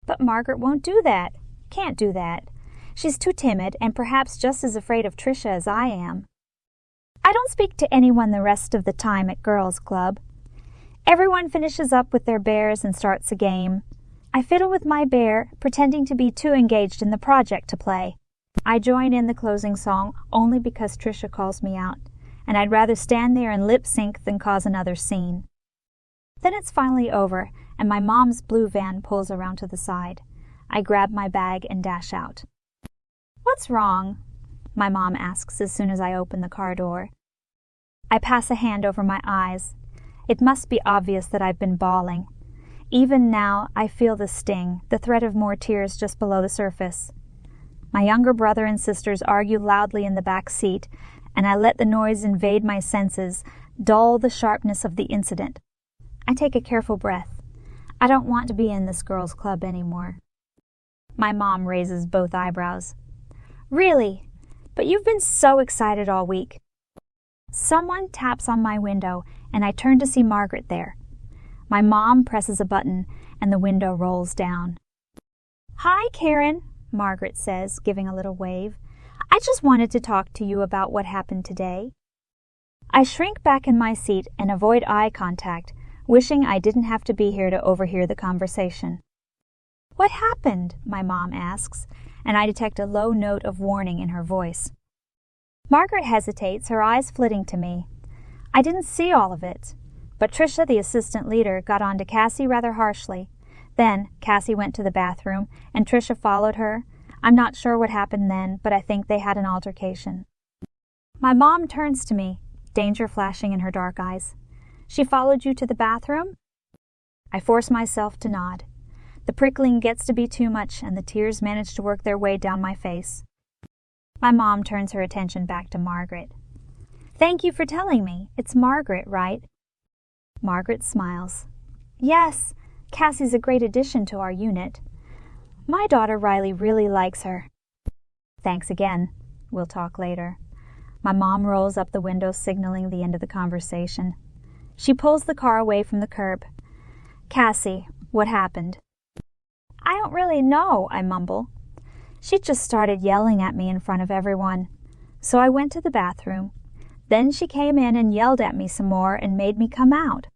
A: But Margaret won't do that. Can't do that. She's too timid and perhaps just as afraid of Trisha as I am. I don't speak to anyone the rest of the time at Girls' Club. Everyone finishes up with their bears and starts a game. I fiddle with my bear, pretending to be too engaged in the project to play. I join in the closing song only because Trisha calls me out, and I'd rather stand there and lip-sync than cause another scene. Then it's finally over, and my mom's blue van pulls around to the side. I grab my bag and dash out. "What's wrong?" my mom asks as soon as I open the car door. I pass a hand over my eyes. It must be obvious that I've been bawling. Even now, I feel the sting, the threat of more tears just below the surface. My younger brother and sisters argue loudly in the back seat, and I let the noise invade my senses, dull the sharpness of the incident. I take a careful breath. I don't want to be in this girls' club anymore. My mom raises both eyebrows. "Really? But you've been so excited all week." Someone taps on my window, and I turn to see Margaret there. My mom presses a button, and the window rolls down. "Hi, Karen," Margaret says, giving a little wave. "I just wanted to talk to you about what happened today." I shrink back in my seat and avoid eye contact, wishing I didn't have to be here to overhear the conversation. "What happened?" my mom asks, and I detect a low note of warning in her voice. Margaret hesitates, her eyes flitting to me. I didn't see all of it. But Trisha, the assistant leader, got on to Cassie rather harshly. Then Cassie went to the bathroom, and Trisha followed her. I'm not sure what happened then, but I think they had an altercation. My mom turns to me, danger flashing in her dark eyes. She followed you to the bathroom? I force myself to nod. The prickling gets to be too much, and the tears manage to work their way down my face. My mom turns her attention back to Margaret. Thank you for telling me. It's Margaret, right? Margaret smiles. Yes, Cassie's a great addition to our unit. My daughter Riley really likes her. Thanks again. We'll talk later. My mom rolls up the window, signaling the end of the conversation. She pulls the car away from the curb. Cassie, what happened? I don't really know, I mumble. She just started yelling at me in front of everyone. So I went to the bathroom. Then she came in and yelled at me some more and made me come out.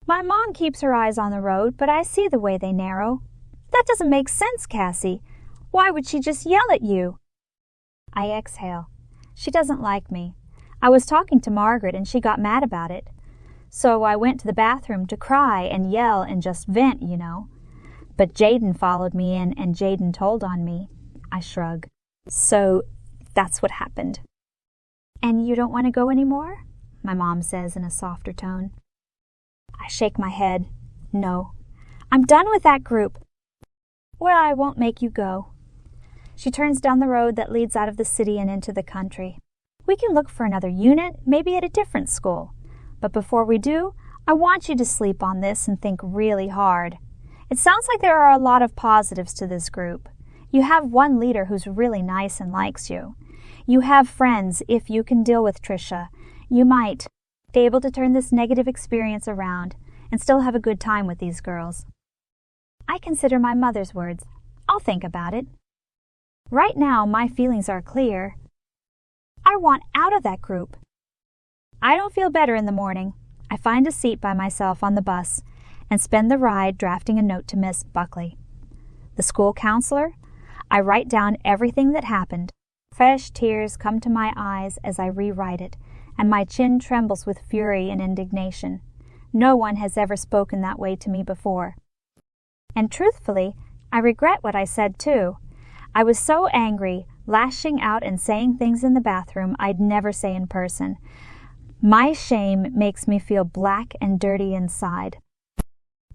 A: My mom keeps her eyes on the road, but I see the way they narrow. That doesn't make sense, Cassie. Why would she just yell at you? I exhale. She doesn't like me. I was talking to Margaret and she got mad about it. So I went to the bathroom to cry and yell and just vent, you know. But Jaden followed me in and Jaden told on me. I shrug. So that's what happened. And you don't want to go anymore? My mom says in a softer tone. I shake my head. No. I'm done with that group. Well, I won't make you go. She turns down the road that leads out of the city and into the country. We can look for another unit, maybe at a different school. But before we do, I want you to sleep on this and think really hard. It sounds like there are a lot of positives to this group. You have one leader who's really nice and likes you. You have friends if you can deal with Trisha. You might be able to turn this negative experience around and still have a good time with these girls. I consider my mother's words. I'll think about it. Right now, my feelings are clear. I want out of that group. I don't feel better in the morning. I find a seat by myself on the bus and spend the ride drafting a note to Miss Buckley. The school counselor? I write down everything that happened. Fresh tears come to my eyes as I rewrite it, and my chin trembles with fury and indignation. No one has ever spoken that way to me before. And truthfully, I regret what I said too. I was so angry, lashing out and saying things in the bathroom I'd never say in person. My shame makes me feel black and dirty inside.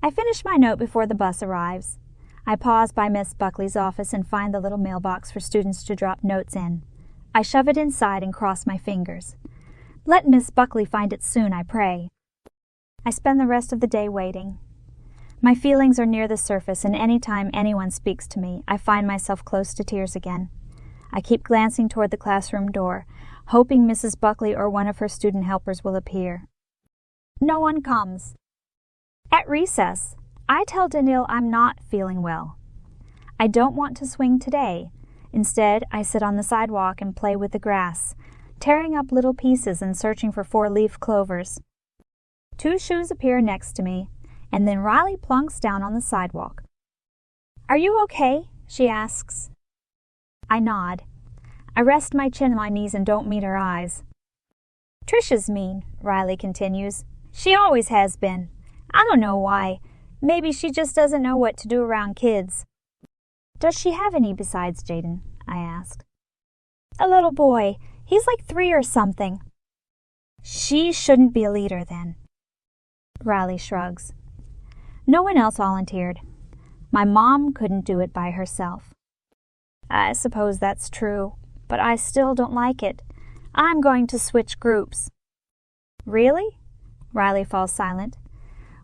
A: I finish my note before the bus arrives. I pause by Miss Buckley's office and find the little mailbox for students to drop notes in. I shove it inside and cross my fingers. Let Miss Buckley find it soon, I pray. I spend the rest of the day waiting. My feelings are near the surface, and any time anyone speaks to me, I find myself close to tears again. I keep glancing toward the classroom door, hoping Mrs. Buckley or one of her student helpers will appear. No one comes. At recess, I tell Daniil I'm not feeling well. I don't want to swing today. Instead, I sit on the sidewalk and play with the grass, tearing up little pieces and searching for 4-leaf clovers. 2 shoes appear next to me, and then Riley plunks down on the sidewalk. Are you okay? She asks. I nod. I rest my chin on my knees and don't meet her eyes. Trisha's mean, Riley continues. She always has been. I don't know why. Maybe she just doesn't know what to do around kids. Does she have any besides Jaden? I asked. A little boy. He's like 3 or something. She shouldn't be a leader then. Riley shrugs. No one else volunteered. My mom couldn't do it by herself. I suppose that's true, but I still don't like it. I'm going to switch groups. Really? Riley falls silent.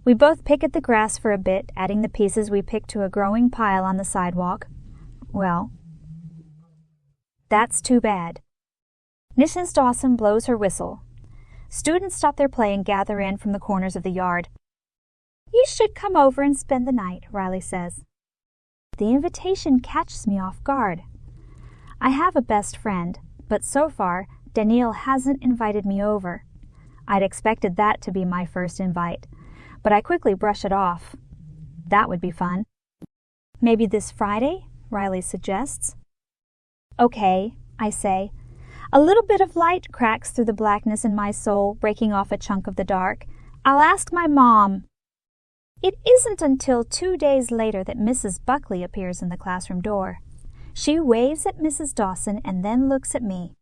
A: We both pick at the grass for a bit, adding the pieces we picked to a growing pile on the sidewalk. Well, that's too bad. Mrs. Dawson blows her whistle. Students stop their play and gather in from the corners of the yard. You should come over and spend the night, Riley says. The invitation catches me off guard. I have a best friend, but so far, Daniil hasn't invited me over. I'd expected that to be my first invite, but I quickly brush it off. That would be fun. Maybe this Friday, Riley suggests. Okay, I say. A little bit of light cracks through the blackness in my soul, breaking off a chunk of the dark. I'll ask my mom. It isn't until 2 days later that Mrs. Buckley appears in the classroom door. She waves at Mrs. Dawson and then looks at me.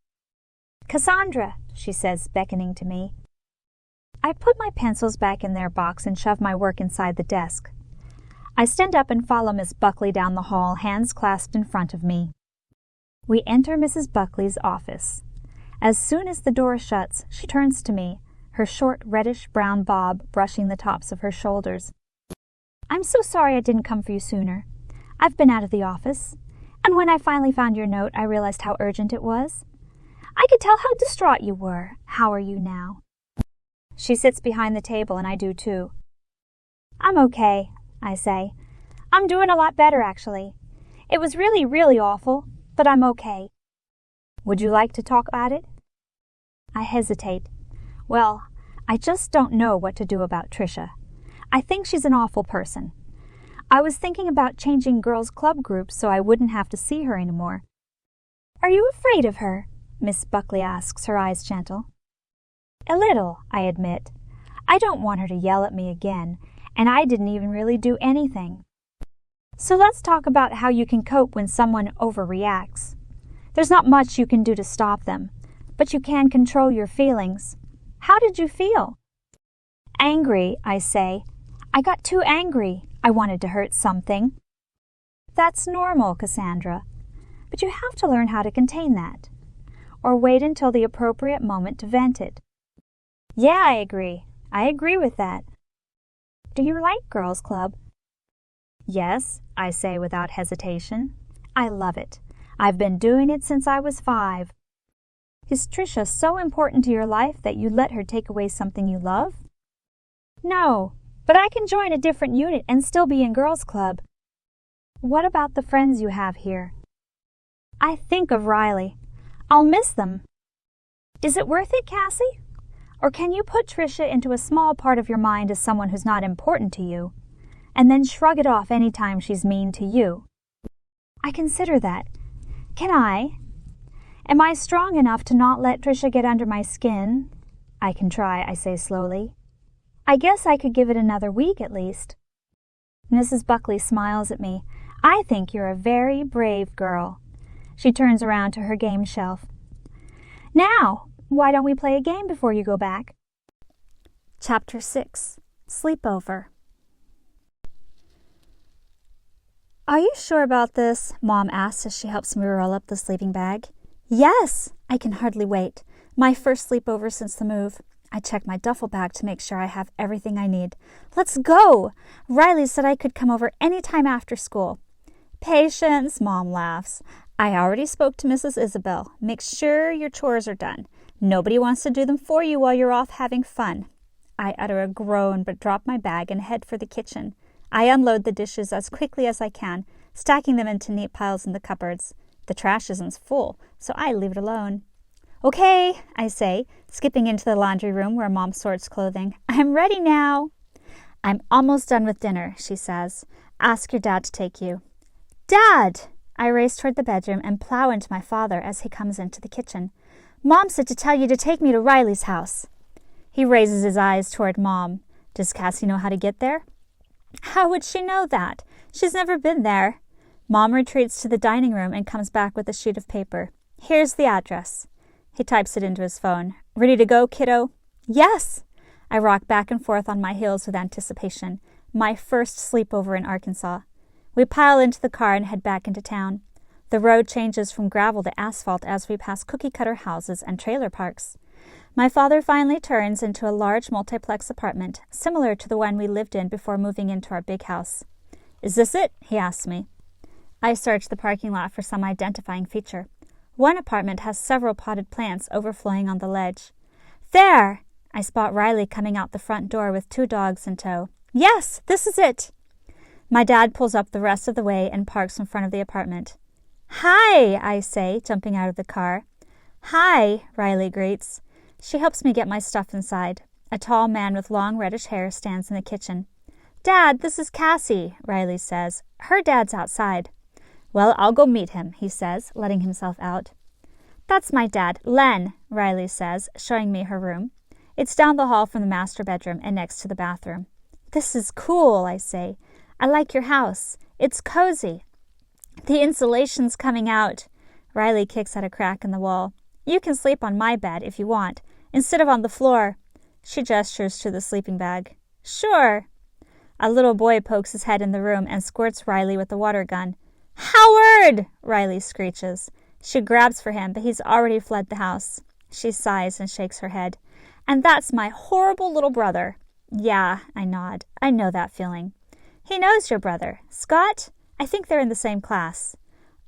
A: "Cassandra," she says, beckoning to me. I put my pencils back in their box and shove my work inside the desk. I stand up and follow Miss Buckley down the hall, hands clasped in front of me. We enter Mrs. Buckley's office. As soon as the door shuts, she turns to me, her short reddish-brown bob brushing the tops of her shoulders. "I'm so sorry I didn't come for you sooner. I've been out of the office, and when I finally found your note, I realized how urgent it was. I could tell how distraught you were. How are you now?" She sits behind the table, and I do too. "I'm okay," I say. "I'm doing a lot better, actually. It was really, really awful, but I'm okay." "Would you like to talk about it?" I hesitate. Well, I just don't know what to do about Tricia. I think she's an awful person. I was thinking about changing girls' club groups so I wouldn't have to see her anymore. "Are you afraid of her?" Miss Buckley asks, her eyes gentle. "A little," I admit. I don't want her to yell at me again, and I didn't even really do anything. "So let's talk about how you can cope when someone overreacts. There's not much you can do to stop them, but you can control your feelings. How did you feel?" "Angry," I say. "I got too angry. I wanted to hurt something." "That's normal, Cassandra. But you have to learn how to contain that. Or wait until the appropriate moment to vent it." "Yeah, I agree. I agree with that." "Do you like Girls' Club?" "Yes," I say without hesitation. "I love it. I've been doing it since I was 5. Is Tricia so important to your life that you let her take away something you love?" "No, but I can join a different unit and still be in Girls' Club." "What about the friends you have here?" "I think of Riley. I'll miss them." "Is it worth it, Cassie? Or can you put Tricia into a small part of your mind as someone who's not important to you, and then shrug it off any time she's mean to you?" "I consider that. Can I? Am I strong enough to not let Tricia get under my skin?" "I can try," I say slowly. "I guess I could give it another week at least." Mrs. Buckley smiles at me. "I think you're a very brave girl." She turns around to her game shelf. "Now, why don't we play a game before you go back?" Chapter 6. Sleepover. "Are you sure about this?" Mom asks as she helps me roll up the sleeping bag. "Yes! I can hardly wait. My first sleepover since the move. I check my duffel bag to make sure I have everything I need. Let's go! Riley said I could come over any time after school." "Patience," Mom laughs. "I already spoke to Mrs. Isabel. Make sure your chores are done. Nobody wants to do them for you while you're off having fun." I utter a groan but drop my bag and head for the kitchen. I unload the dishes as quickly as I can, stacking them into neat piles in the cupboards. The trash isn't full, so I leave it alone. "Okay," I say, skipping into the laundry room where Mom sorts clothing. "I'm ready now." "I'm almost done with dinner," she says. "Ask your dad to take you." "Dad!" I race toward the bedroom and plow into my father as he comes into the kitchen. "Mom said to tell you to take me to Riley's house." He raises his eyes toward Mom. "Does Cassie know how to get there?" "How would she know that? She's never been there." Mom retreats to the dining room and comes back with a sheet of paper. "Here's the address." He types it into his phone. "Ready to go, kiddo?" "Yes." I rock back and forth on my heels with anticipation. My first sleepover in Arkansas. We pile into the car and head back into town. The road changes from gravel to asphalt as we pass cookie-cutter houses and trailer parks. My father finally turns into a large multiplex apartment, similar to the one we lived in before moving into our big house. "Is this it?" he asks me. I search the parking lot for some identifying feature. One apartment has several potted plants overflowing on the ledge. "There!" I spot Riley coming out the front door with 2 dogs in tow. "Yes, this is it!" My dad pulls up the rest of the way and parks in front of the apartment. "Hi," I say, jumping out of the car. "Hi," Riley greets. She helps me get my stuff inside. A tall man with long reddish hair stands in the kitchen. "Dad, this is Cassie," Riley says. "Her dad's outside." "Well, I'll go meet him," he says, letting himself out. "That's my dad, Len," Riley says, showing me her room. It's down the hall from the master bedroom and next to the bathroom. This is cool, I say. I like your house. It's cozy. The insulation's coming out. Riley kicks at a crack in the wall. You can sleep on my bed if you want, instead of on the floor. She gestures to the sleeping bag. Sure. A little boy pokes his head in the room and squirts Riley with the water gun. Howard! Riley screeches. She grabs for him, but he's already fled the house. She sighs and shakes her head. And that's my horrible little brother. Yeah, I nod. I know that feeling. He knows your brother. Scott? I think they're in the same class.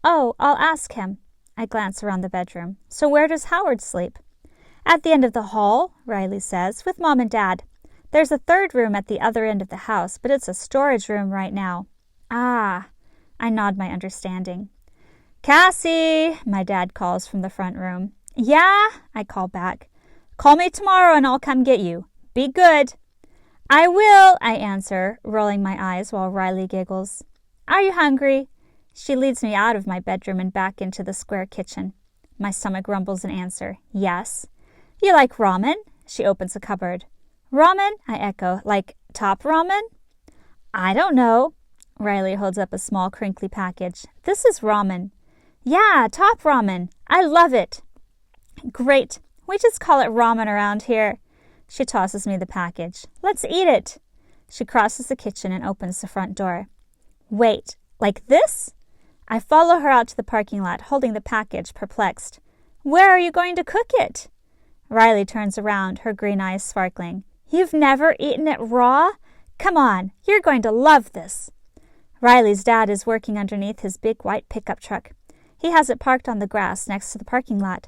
A: Oh, I'll ask him. I glance around the bedroom. So where does Howard sleep? At the end of the hall, Riley says, with Mom and Dad. There's a third room at the other end of the house, but it's a storage room right now. Ah, I nod my understanding. Cassie, my dad calls from the front room. Yeah, I call back. Call me tomorrow and I'll come get you. Be good. I will, I answer, rolling my eyes while Riley giggles. Are you hungry? She leads me out of my bedroom and back into the square kitchen. My stomach rumbles an answer. Yes. You like ramen? She opens a cupboard. Ramen? I echo. Like top ramen? I don't know. Riley holds up a small crinkly package. This is ramen. Yeah, top ramen. I love it. Great. We just call it ramen around here. She tosses me the package. Let's eat it. She crosses the kitchen and opens the front door. Wait, like this? I follow her out to the parking lot, holding the package, perplexed. Where are you going to cook it? Riley turns around, her green eyes sparkling. You've never eaten it raw? Come on, you're going to love this. Riley's dad is working underneath his big white pickup truck. He has it parked on the grass next to the parking lot.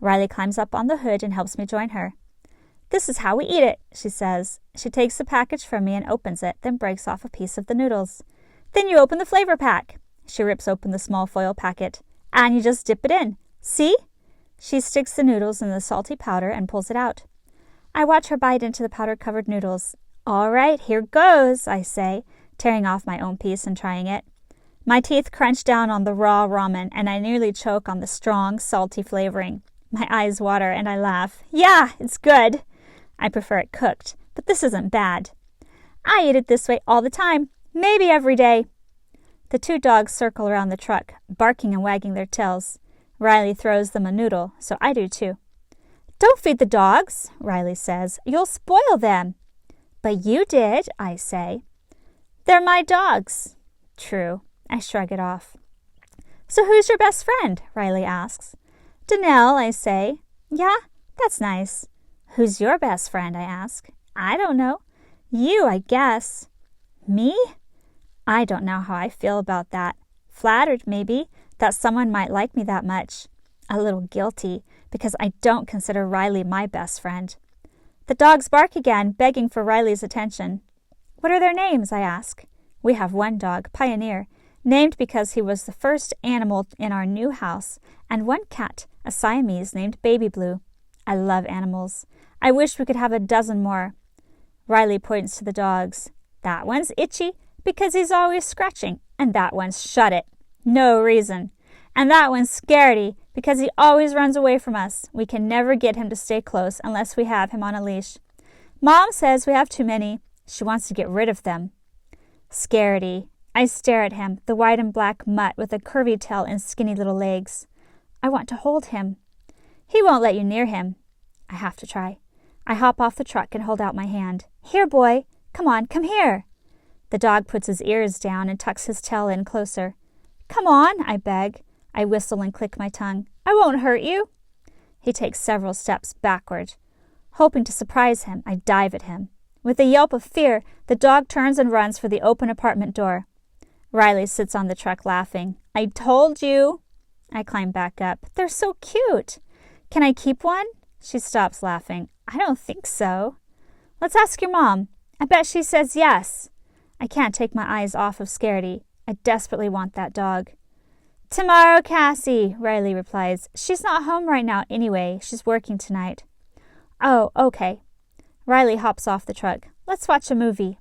A: Riley climbs up on the hood and helps me join her. This is how we eat it, she says. She takes the package from me and opens it, then breaks off a piece of the noodles. Then you open the flavor pack. She rips open the small foil packet. And you just dip it in. See? She sticks the noodles in the salty powder and pulls it out. I watch her bite into the powder-covered noodles. All right, here goes, I say, tearing off my own piece and trying it. My teeth crunch down on the raw ramen, and I nearly choke on the strong, salty flavoring. My eyes water, and I laugh. Yeah, it's good. I prefer it cooked, but this isn't bad. I eat it this way all the time, maybe every day. The two dogs circle around the truck, barking and wagging their tails. Riley throws them a noodle, so I do too. Don't feed the dogs, Riley says. You'll spoil them. But you did, I say. They're my dogs. True. I shrug it off. So who's your best friend? Riley asks. Danelle, I say. Yeah, that's nice. Who's your best friend? I ask. I don't know. You, I guess. Me? I don't know how I feel about that. Flattered, maybe, that someone might like me that much. A little guilty, because I don't consider Riley my best friend. The dogs bark again, begging for Riley's attention. What are their names? I ask. We have one dog, Pioneer, named because he was the first animal in our new house, and one cat, a Siamese named Baby Blue. I love animals. I wish we could have a dozen more. Riley points to the dogs. That one's Itchy, because he's always scratching, and that one's Shut It. No reason. And that one's Scaredy, because he always runs away from us. We can never get him to stay close unless we have him on a leash. Mom says we have too many. She wants to get rid of them. Scaredy. I stare at him, the white and black mutt with a curvy tail and skinny little legs. I want to hold him. He won't let you near him. I have to try. I hop off the truck and hold out my hand. Here, boy. Come on, come here. The dog puts his ears down and tucks his tail in closer. Come on, I beg. I whistle and click my tongue. I won't hurt you. He takes several steps backward. Hoping to surprise him, I dive at him. With a yelp of fear, the dog turns and runs for the open apartment door. Riley sits on the truck laughing. I told you. I climb back up. They're so cute. Can I keep one? She stops laughing. I don't think so. Let's ask your mom. I bet she says yes. I can't take my eyes off of Scaredy. I desperately want that dog. Tomorrow, Cassie, Riley replies. She's not home right now anyway. She's working tonight. Oh, okay. Riley hops off the truck. Let's watch a movie.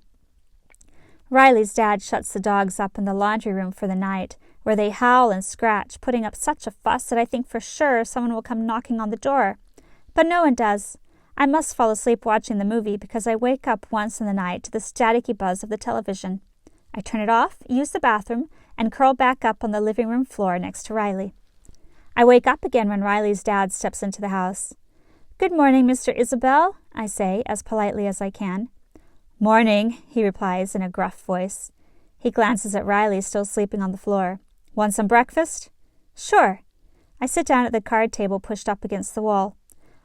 A: Riley's dad shuts the dogs up in the laundry room for the night, where they howl and scratch, putting up such a fuss that I think for sure someone will come knocking on the door. But no one does. I must fall asleep watching the movie because I wake up once in the night to the staticky buzz of the television. I turn it off, use the bathroom, and curl back up on the living room floor next to Riley. I wake up again when Riley's dad steps into the house. "Good morning, Mr. Isabel," I say, as politely as I can. "Morning," he replies in a gruff voice. He glances at Riley, still sleeping on the floor. "Want some breakfast?" "Sure." I sit down at the card table pushed up against the wall.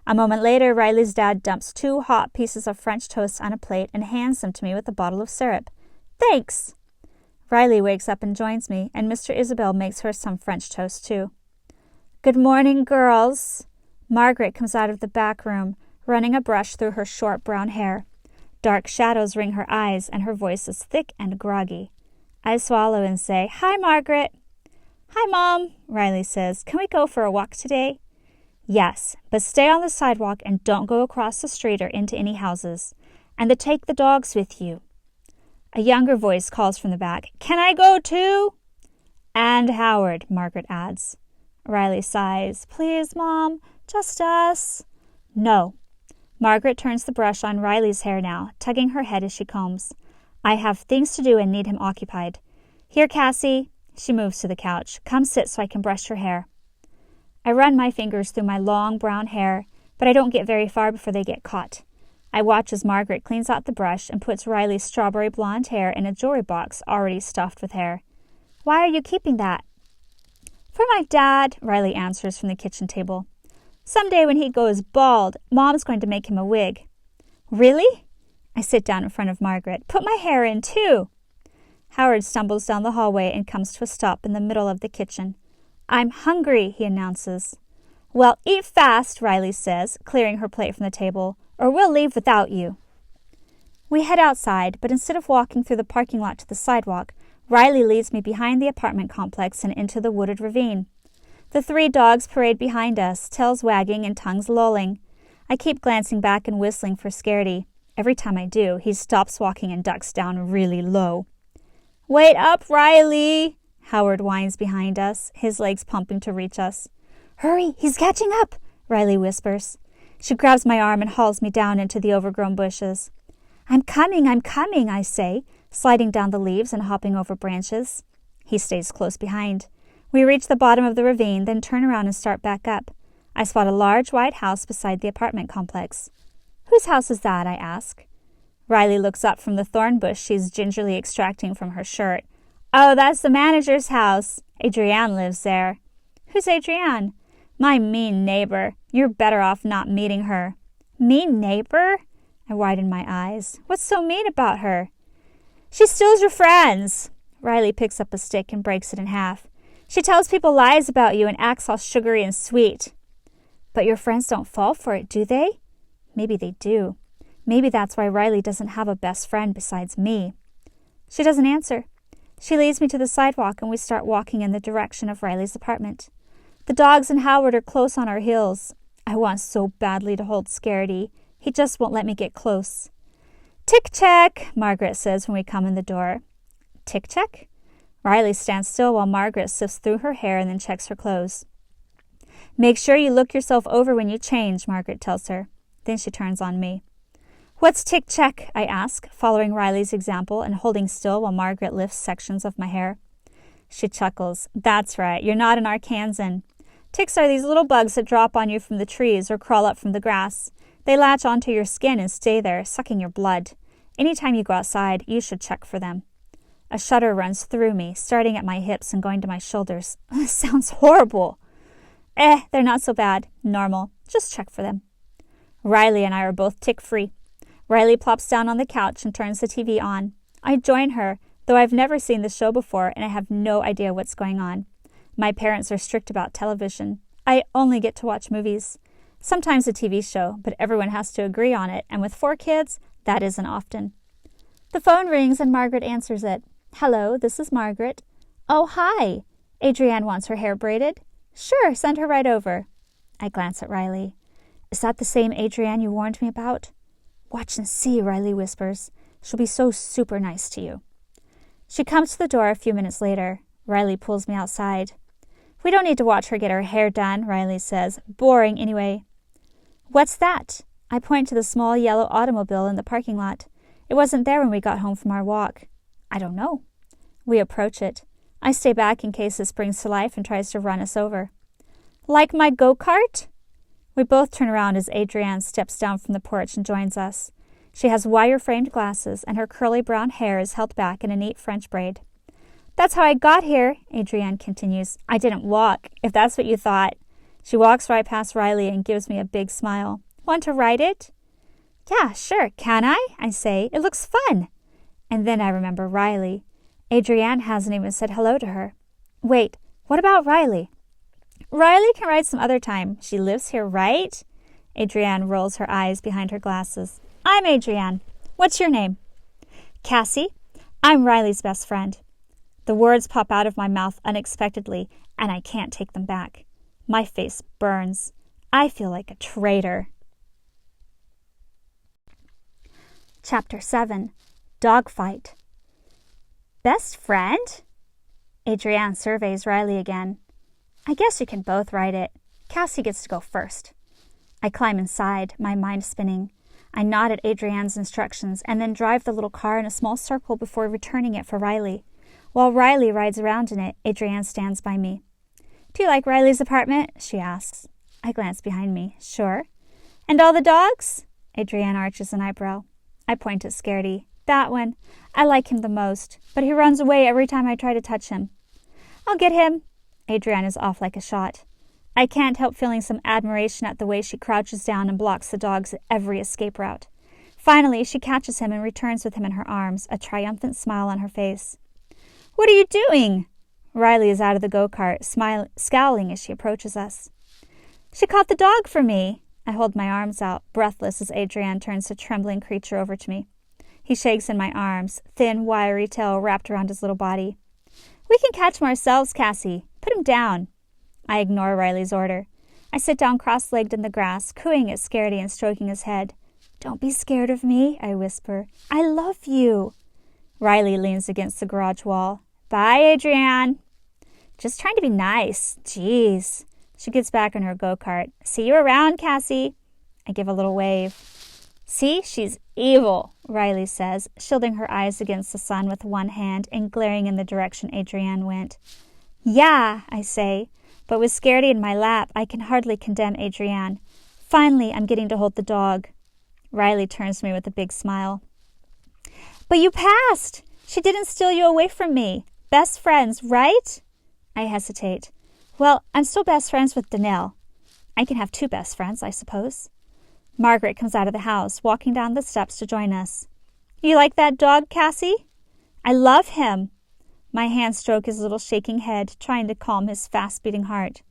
A: A moment later, Riley's dad dumps 2 hot pieces of French toast on a plate and hands them to me with a bottle of syrup. "Thanks." Riley wakes up and joins me, and Mr. Isabel makes her some French toast too. "Good morning, girls." Margaret comes out of the back room, running a brush through her short brown hair. Dark shadows ring her eyes, and her voice is thick and groggy. I swallow and say, "Hi, Margaret." "Hi, Mom," Riley says. "Can we go for a walk today?" "Yes, but stay on the sidewalk and don't go across the street or into any houses. And take the dogs with you." A younger voice calls from the back, "Can I go too?" "And Howard," Margaret adds. Riley sighs. "Please, Mom, just us." "No." Margaret turns the brush on Riley's hair now, tugging her head as she combs. "I have things to do and need him occupied. Here, Cassie." She moves to the couch. "Come sit so I can brush your hair." I run my fingers through my long brown hair, but I don't get very far before they get caught. I watch as Margaret cleans out the brush and puts Riley's strawberry blonde hair in a jewelry box already stuffed with hair. "Why are you keeping that?" "For my dad," Riley answers from the kitchen table. "Someday when he goes bald, Mom's going to make him a wig." "Really?" I sit down in front of Margaret. "Put my hair in too." Howard stumbles down the hallway and comes to a stop in the middle of the kitchen. "I'm hungry," he announces. "Well, eat fast," Riley says, clearing her plate from the table, "or we'll leave without you." We head outside, but instead of walking through the parking lot to the sidewalk, Riley leads me behind the apartment complex and into the wooded ravine. The 3 dogs parade behind us, tails wagging and tongues lolling. I keep glancing back and whistling for Scaredy. Every time I do, he stops walking and ducks down really low. "Wait up, Riley!" Howard whines behind us, his legs pumping to reach us. "Hurry, he's catching up!" Riley whispers. She grabs my arm and hauls me down into the overgrown bushes. I'm coming, I say, sliding down the leaves and hopping over branches. He stays close behind. We reach the bottom of the ravine, then turn around and start back up. I spot a large white house beside the apartment complex. "Whose house is that?" I ask. Riley looks up from the thorn bush she's gingerly extracting from her shirt. "Oh, that's the manager's house. Adrienne lives there." "Who's Adrienne?" "My mean neighbor. You're better off not meeting her." "Mean neighbor?" I widen my eyes. "What's so mean about her?" "She steals your friends." Riley picks up a stick and breaks it in half. "She tells people lies about you and acts all sugary and sweet." "But your friends don't fall for it, do they?" Maybe they do. Maybe that's why Riley doesn't have a best friend besides me. She doesn't answer. She leads me to the sidewalk and we start walking in the direction of Riley's apartment. The dogs and Howard are close on our heels. I want so badly to hold Scaredy. He just won't let me get close. "Tick-check," Margaret says when we come in the door. "Tick-check?" Riley stands still while Margaret sifts through her hair and then checks her clothes. "Make sure you look yourself over when you change," Margaret tells her. Then she turns on me. "What's tick-check?" I ask, following Riley's example and holding still while Margaret lifts sections of my hair. She chuckles. "That's right, you're not an Arkansan. Ticks are these little bugs that drop on you from the trees or crawl up from the grass. They latch onto your skin and stay there, sucking your blood. Anytime you go outside, you should check for them." A shudder runs through me, starting at my hips and going to my shoulders. Sounds horrible. They're not so bad. Normal. Just check for them. Riley and I are both tick-free. Riley plops down on the couch and turns the TV on. I join her, though I've never seen the show before and I have no idea what's going on. My parents are strict about television. I only get to watch movies. Sometimes a TV show, but everyone has to agree on it, and with 4 kids, that isn't often. The phone rings and Margaret answers it. "Hello, this is Margaret." "Oh, hi. Adrienne wants her hair braided?" "Sure, send her right over." I glance at Riley. "Is that the same Adrienne you warned me about?" "Watch and see," Riley whispers. "She'll be so super nice to you." She comes to the door a few minutes later. Riley pulls me outside. "We don't need to watch her get her hair done," Riley says. "Boring anyway." "What's that?" I point to the small yellow automobile in the parking lot. It wasn't there when we got home from our walk. I don't know. We approach it. I stay back in case it springs to life and tries to run us over. Like my go-kart? We both turn around as Adrienne steps down from the porch and joins us. She has wire-framed glasses, and her curly brown hair is held back in a neat French braid. That's how I got here, Adrienne continues. I didn't walk, if that's what you thought. She walks right past Riley and gives me a big smile. Want to ride it? Yeah, sure. Can I say. It looks fun. And then I remember Riley. Adrienne hasn't even said hello to her. Wait, what about Riley? Riley can ride some other time. She lives here, right? Adrienne rolls her eyes behind her glasses. I'm Adrienne. What's your name? Cassie. I'm Riley's best friend. The words pop out of my mouth unexpectedly, and I can't take them back. My face burns. I feel like a traitor. Chapter 7. Dogfight. Best friend? Adrienne surveys Riley again. I guess you can both ride it. Cassie gets to go first. I climb inside, my mind spinning. I nod at Adrienne's instructions and then drive the little car in a small circle before returning it for Riley. While Riley rides around in it, Adrienne stands by me. Do you like Riley's apartment? She asks. I glance behind me. Sure. And all the dogs? Adrienne arches an eyebrow. I point at Scaredy. That one. I like him the most, but he runs away every time I try to touch him. I'll get him. Adrienne is off like a shot. I can't help feeling some admiration at the way she crouches down and blocks the dogs at every escape route. Finally, she catches him and returns with him in her arms, a triumphant smile on her face. What are you doing? Riley is out of the go-kart, scowling as she approaches us. She caught the dog for me. I hold my arms out, breathless as Adrienne turns the trembling creature over to me. He shakes in my arms, thin, wiry tail wrapped around his little body. We can catch him ourselves, Cassie. Put him down. I ignore Riley's order. I sit down cross-legged in the grass, cooing at Scaredy and stroking his head. Don't be scared of me, I whisper. I love you. Riley leans against the garage wall. Bye, Adrienne. Just trying to be nice. Jeez. She gets back in her go-kart. See you around, Cassie. I give a little wave. See, she's evil, Riley says, shielding her eyes against the sun with one hand and glaring in the direction Adrienne went. Yeah, I say, but with Scaredy in my lap, I can hardly condemn Adrienne. Finally, I'm getting to hold the dog. Riley turns to me with a big smile. But you passed! She didn't steal you away from me. Best friends, right? I hesitate. Well, I'm still best friends with Danelle. I can have two best friends, I suppose. Margaret comes out of the house, walking down the steps to join us. You like that dog, Cassie? I love him. My hands stroke his little shaking head, trying to calm his fast-beating heart.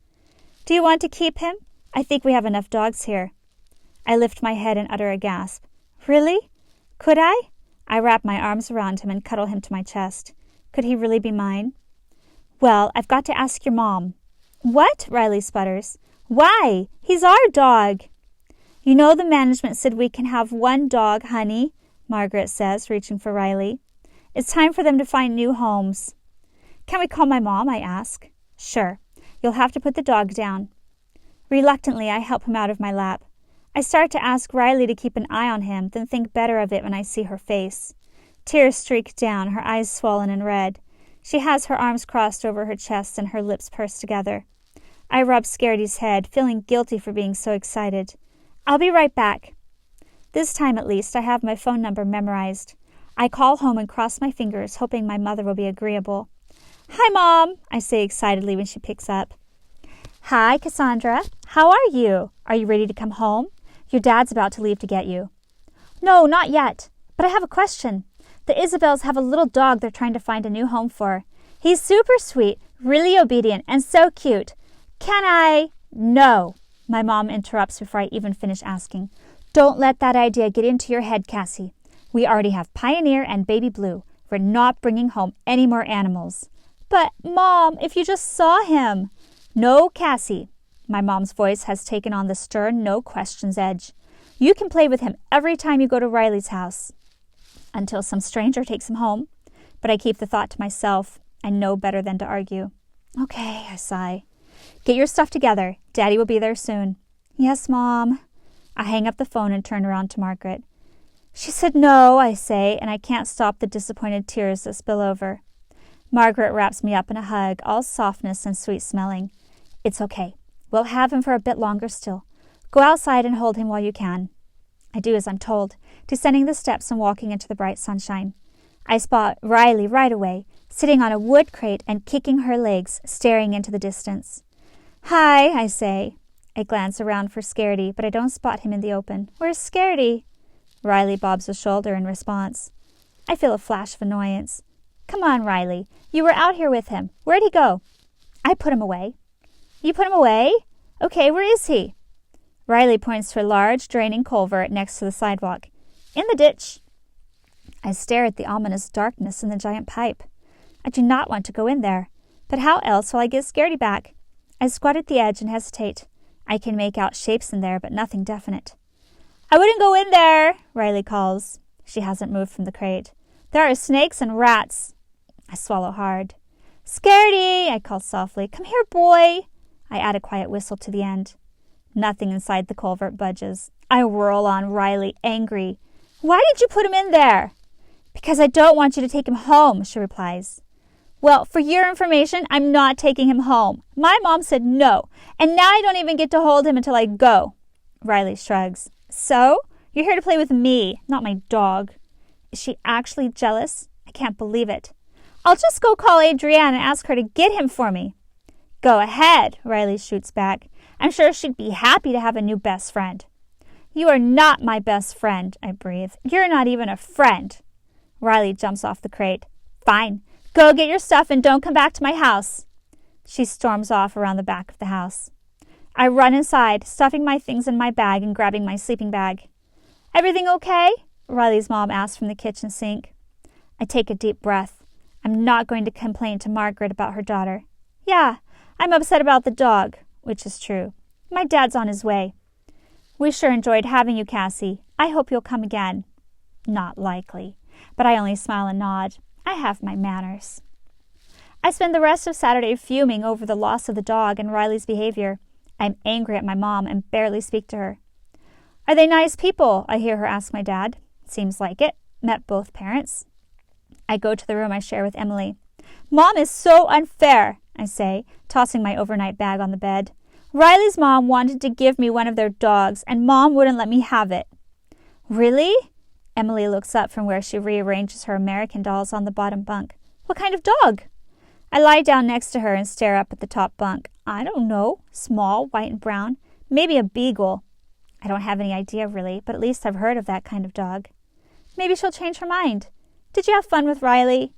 A: Do you want to keep him? I think we have enough dogs here. I lift my head and utter a gasp. Really? Could I? I wrap my arms around him and cuddle him to my chest. Could he really be mine? Well, I've got to ask your mom. What? Riley sputters. Why? He's our dog. You know the management said we can have one dog, honey, Margaret says, reaching for Riley. It's time for them to find new homes. Can we call my mom? I ask. Sure. You'll have to put the dog down. Reluctantly, I help him out of my lap. I start to ask Riley to keep an eye on him, then think better of it when I see her face. Tears streak down, her eyes swollen and red. She has her arms crossed over her chest and her lips pursed together. I rub Scaredy's head, feeling guilty for being so excited. I'll be right back. This time, at least, I have my phone number memorized. I call home and cross my fingers, hoping my mother will be agreeable. Hi, Mom, I say excitedly when she picks up. Hi, Cassandra. How are you? Are you ready to come home? Your dad's about to leave to get you. No, not yet. But I have a question. The Isabels have a little dog they're trying to find a new home for. He's super sweet, really obedient, and so cute. Can I? No. My mom interrupts before I even finish asking. Don't let that idea get into your head, Cassie. We already have Pioneer and Baby Blue. We're not bringing home any more animals. But, Mom, if you just saw him. No, Cassie. My mom's voice has taken on the stern, no questions edge. You can play with him every time you go to Riley's house. Until some stranger takes him home. But I keep the thought to myself. I know better than to argue. Okay, I sigh. Get your stuff together. Daddy will be there soon. Yes, Mom. I hang up the phone and turn around to Margaret. She said no, I say, and I can't stop the disappointed tears that spill over. Margaret wraps me up in a hug, all softness and sweet smelling. It's okay. We'll have him for a bit longer still. Go outside and hold him while you can. I do as I'm told, descending the steps and walking into the bright sunshine. I spot Riley right away, sitting on a wood crate and kicking her legs, staring into the distance. Hi, I say. I glance around for Scaredy, but I don't spot him in the open. Where's Scaredy? Riley bobs a shoulder in response. I feel a flash of annoyance. Come on, Riley. You were out here with him. Where'd he go? I put him away. You put him away? Okay, where is he? Riley points to a large, draining culvert next to the sidewalk. In the ditch. I stare at the ominous darkness in the giant pipe. I do not want to go in there. But how else will I get Scaredy back? I squat at the edge and hesitate. I can make out shapes in there, but nothing definite. I wouldn't go in there, Riley calls. She hasn't moved from the crate. There are snakes and rats. I swallow hard. Scaredy, I call softly. Come here, boy. I add a quiet whistle to the end. Nothing inside the culvert budges. I whirl on Riley, angry. Why did you put him in there? Because I don't want you to take him home, she replies. Well, for your information, I'm not taking him home. My mom said no, and now I don't even get to hold him until I go. Riley shrugs. So? You're here to play with me, not my dog. Is she actually jealous? I can't believe it. I'll just go call Adrienne and ask her to get him for me. Go ahead, Riley shoots back. I'm sure she'd be happy to have a new best friend. You are not my best friend, I breathe. You're not even a friend. Riley jumps off the crate. Fine. Go get your stuff and don't come back to my house. She storms off around the back of the house. I run inside, stuffing my things in my bag and grabbing my sleeping bag. Everything okay? Riley's mom asks from the kitchen sink. I take a deep breath. I'm not going to complain to Margaret about her daughter. Yeah, I'm upset about the dog, which is true. My dad's on his way. We sure enjoyed having you, Cassie. I hope you'll come again. Not likely, but I only smile and nod. I have my manners. I spend the rest of Saturday fuming over the loss of the dog and Riley's behavior. I'm angry at my mom and barely speak to her. Are they nice people? I hear her ask my dad. Seems like it. Met both parents. I go to the room I share with Emily. Mom is so unfair, I say, tossing my overnight bag on the bed. Riley's mom wanted to give me one of their dogs, and Mom wouldn't let me have it. Really? Emily looks up from where she rearranges her American dolls on the bottom bunk. What kind of dog? I lie down next to her and stare up at the top bunk. I don't know. Small, white and brown. Maybe a beagle. I don't have any idea really, but at least I've heard of that kind of dog. Maybe she'll change her mind. Did you have fun with Riley?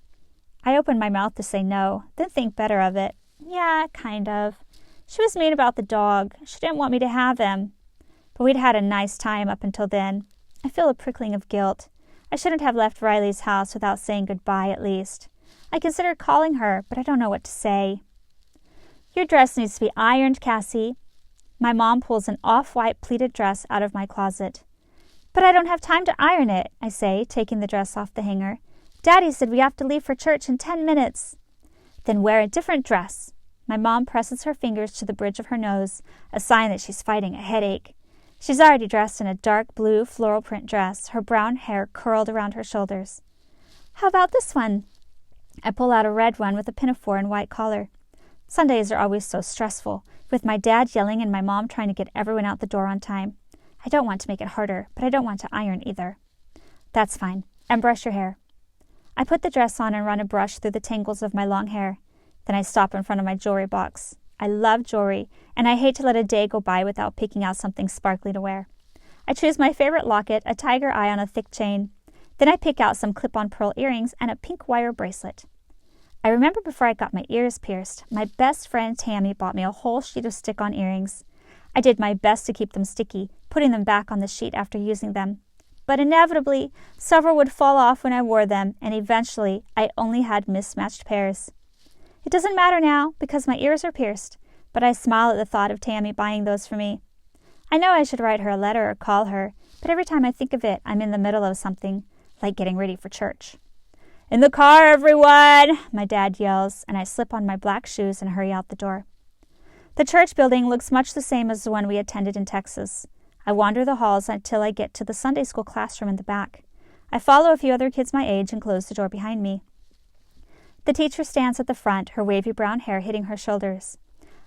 A: I open my mouth to say no, then think better of it. Yeah, kind of. She was mean about the dog. She didn't want me to have him. But we'd had a nice time up until then. I feel a prickling of guilt. I shouldn't have left Riley's house without saying goodbye at least. I considered calling her, but I don't know what to say. Your dress needs to be ironed, Cassie. My mom pulls an off-white pleated dress out of my closet. But I don't have time to iron it, I say, taking the dress off the hanger. Daddy said we have to leave for church in 10 minutes. Then wear a different dress. My mom presses her fingers to the bridge of her nose, a sign that she's fighting a headache. She's already dressed in a dark blue floral print dress, her brown hair curled around her shoulders. How about this one? I pull out a red one with a pinafore and white collar. Sundays are always so stressful, with my dad yelling and my mom trying to get everyone out the door on time. I don't want to make it harder, but I don't want to iron either. That's fine. And brush your hair. I put the dress on and run a brush through the tangles of my long hair. Then I stop in front of my jewelry box. I love jewelry, and I hate to let a day go by without picking out something sparkly to wear. I choose my favorite locket, a tiger eye on a thick chain. Then I pick out some clip-on pearl earrings and a pink wire bracelet. I remember before I got my ears pierced, my best friend Tammy bought me a whole sheet of stick-on earrings. I did my best to keep them sticky, putting them back on the sheet after using them. But inevitably, several would fall off when I wore them, and eventually I only had mismatched pairs. It doesn't matter now, because my ears are pierced, but I smile at the thought of Tammy buying those for me. I know I should write her a letter or call her, but every time I think of it, I'm in the middle of something, like getting ready for church. In the car, everyone! My dad yells, and I slip on my black shoes and hurry out the door. The church building looks much the same as the one we attended in Texas. I wander the halls until I get to the Sunday school classroom in the back. I follow a few other kids my age and close the door behind me. The teacher stands at the front, her wavy brown hair hitting her shoulders.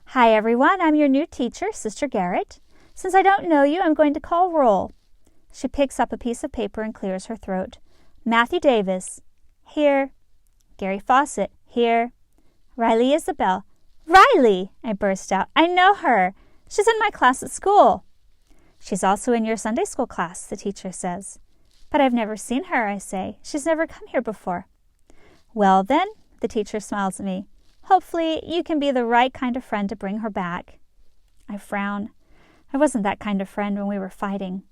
A: "Hi, everyone. I'm your new teacher, Sister Garrett. Since I don't know you, I'm going to call roll." She picks up a piece of paper and clears her throat. "Matthew Davis." "Here." "Gary Fawcett." "Here." "Riley Isabel." "Riley!" I burst out. "I know her. She's in my class at school." "She's also in your Sunday school class," the teacher says. "But I've never seen her," I say. "She's never come here before." "Well, then," the teacher smiles at me, "hopefully you can be the right kind of friend to bring her back." I frown. I wasn't that kind of friend when we were fighting.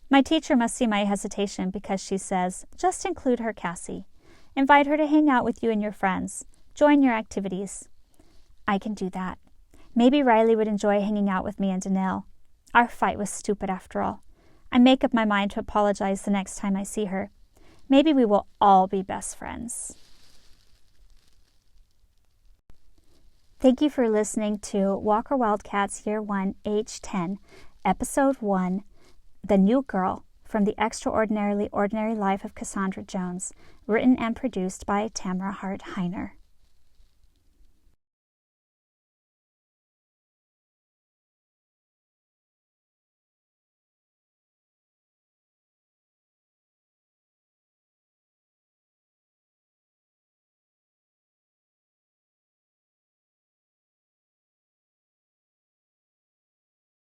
A: My teacher must see my hesitation because she says, "Just include her, Cassie. Invite her to hang out with you and your friends. Join your activities." I can do that. Maybe Riley would enjoy hanging out with me and Danelle. Our fight was stupid after all. I make up my mind to apologize the next time I see her. Maybe we will all be best friends. Thank you for listening to Walker Wildcats Year 1, Age 10, Episode 1, The New Girl, from the Extraordinarily Ordinary Life of Cassandra Jones, written and produced by Tamara Hart Heiner.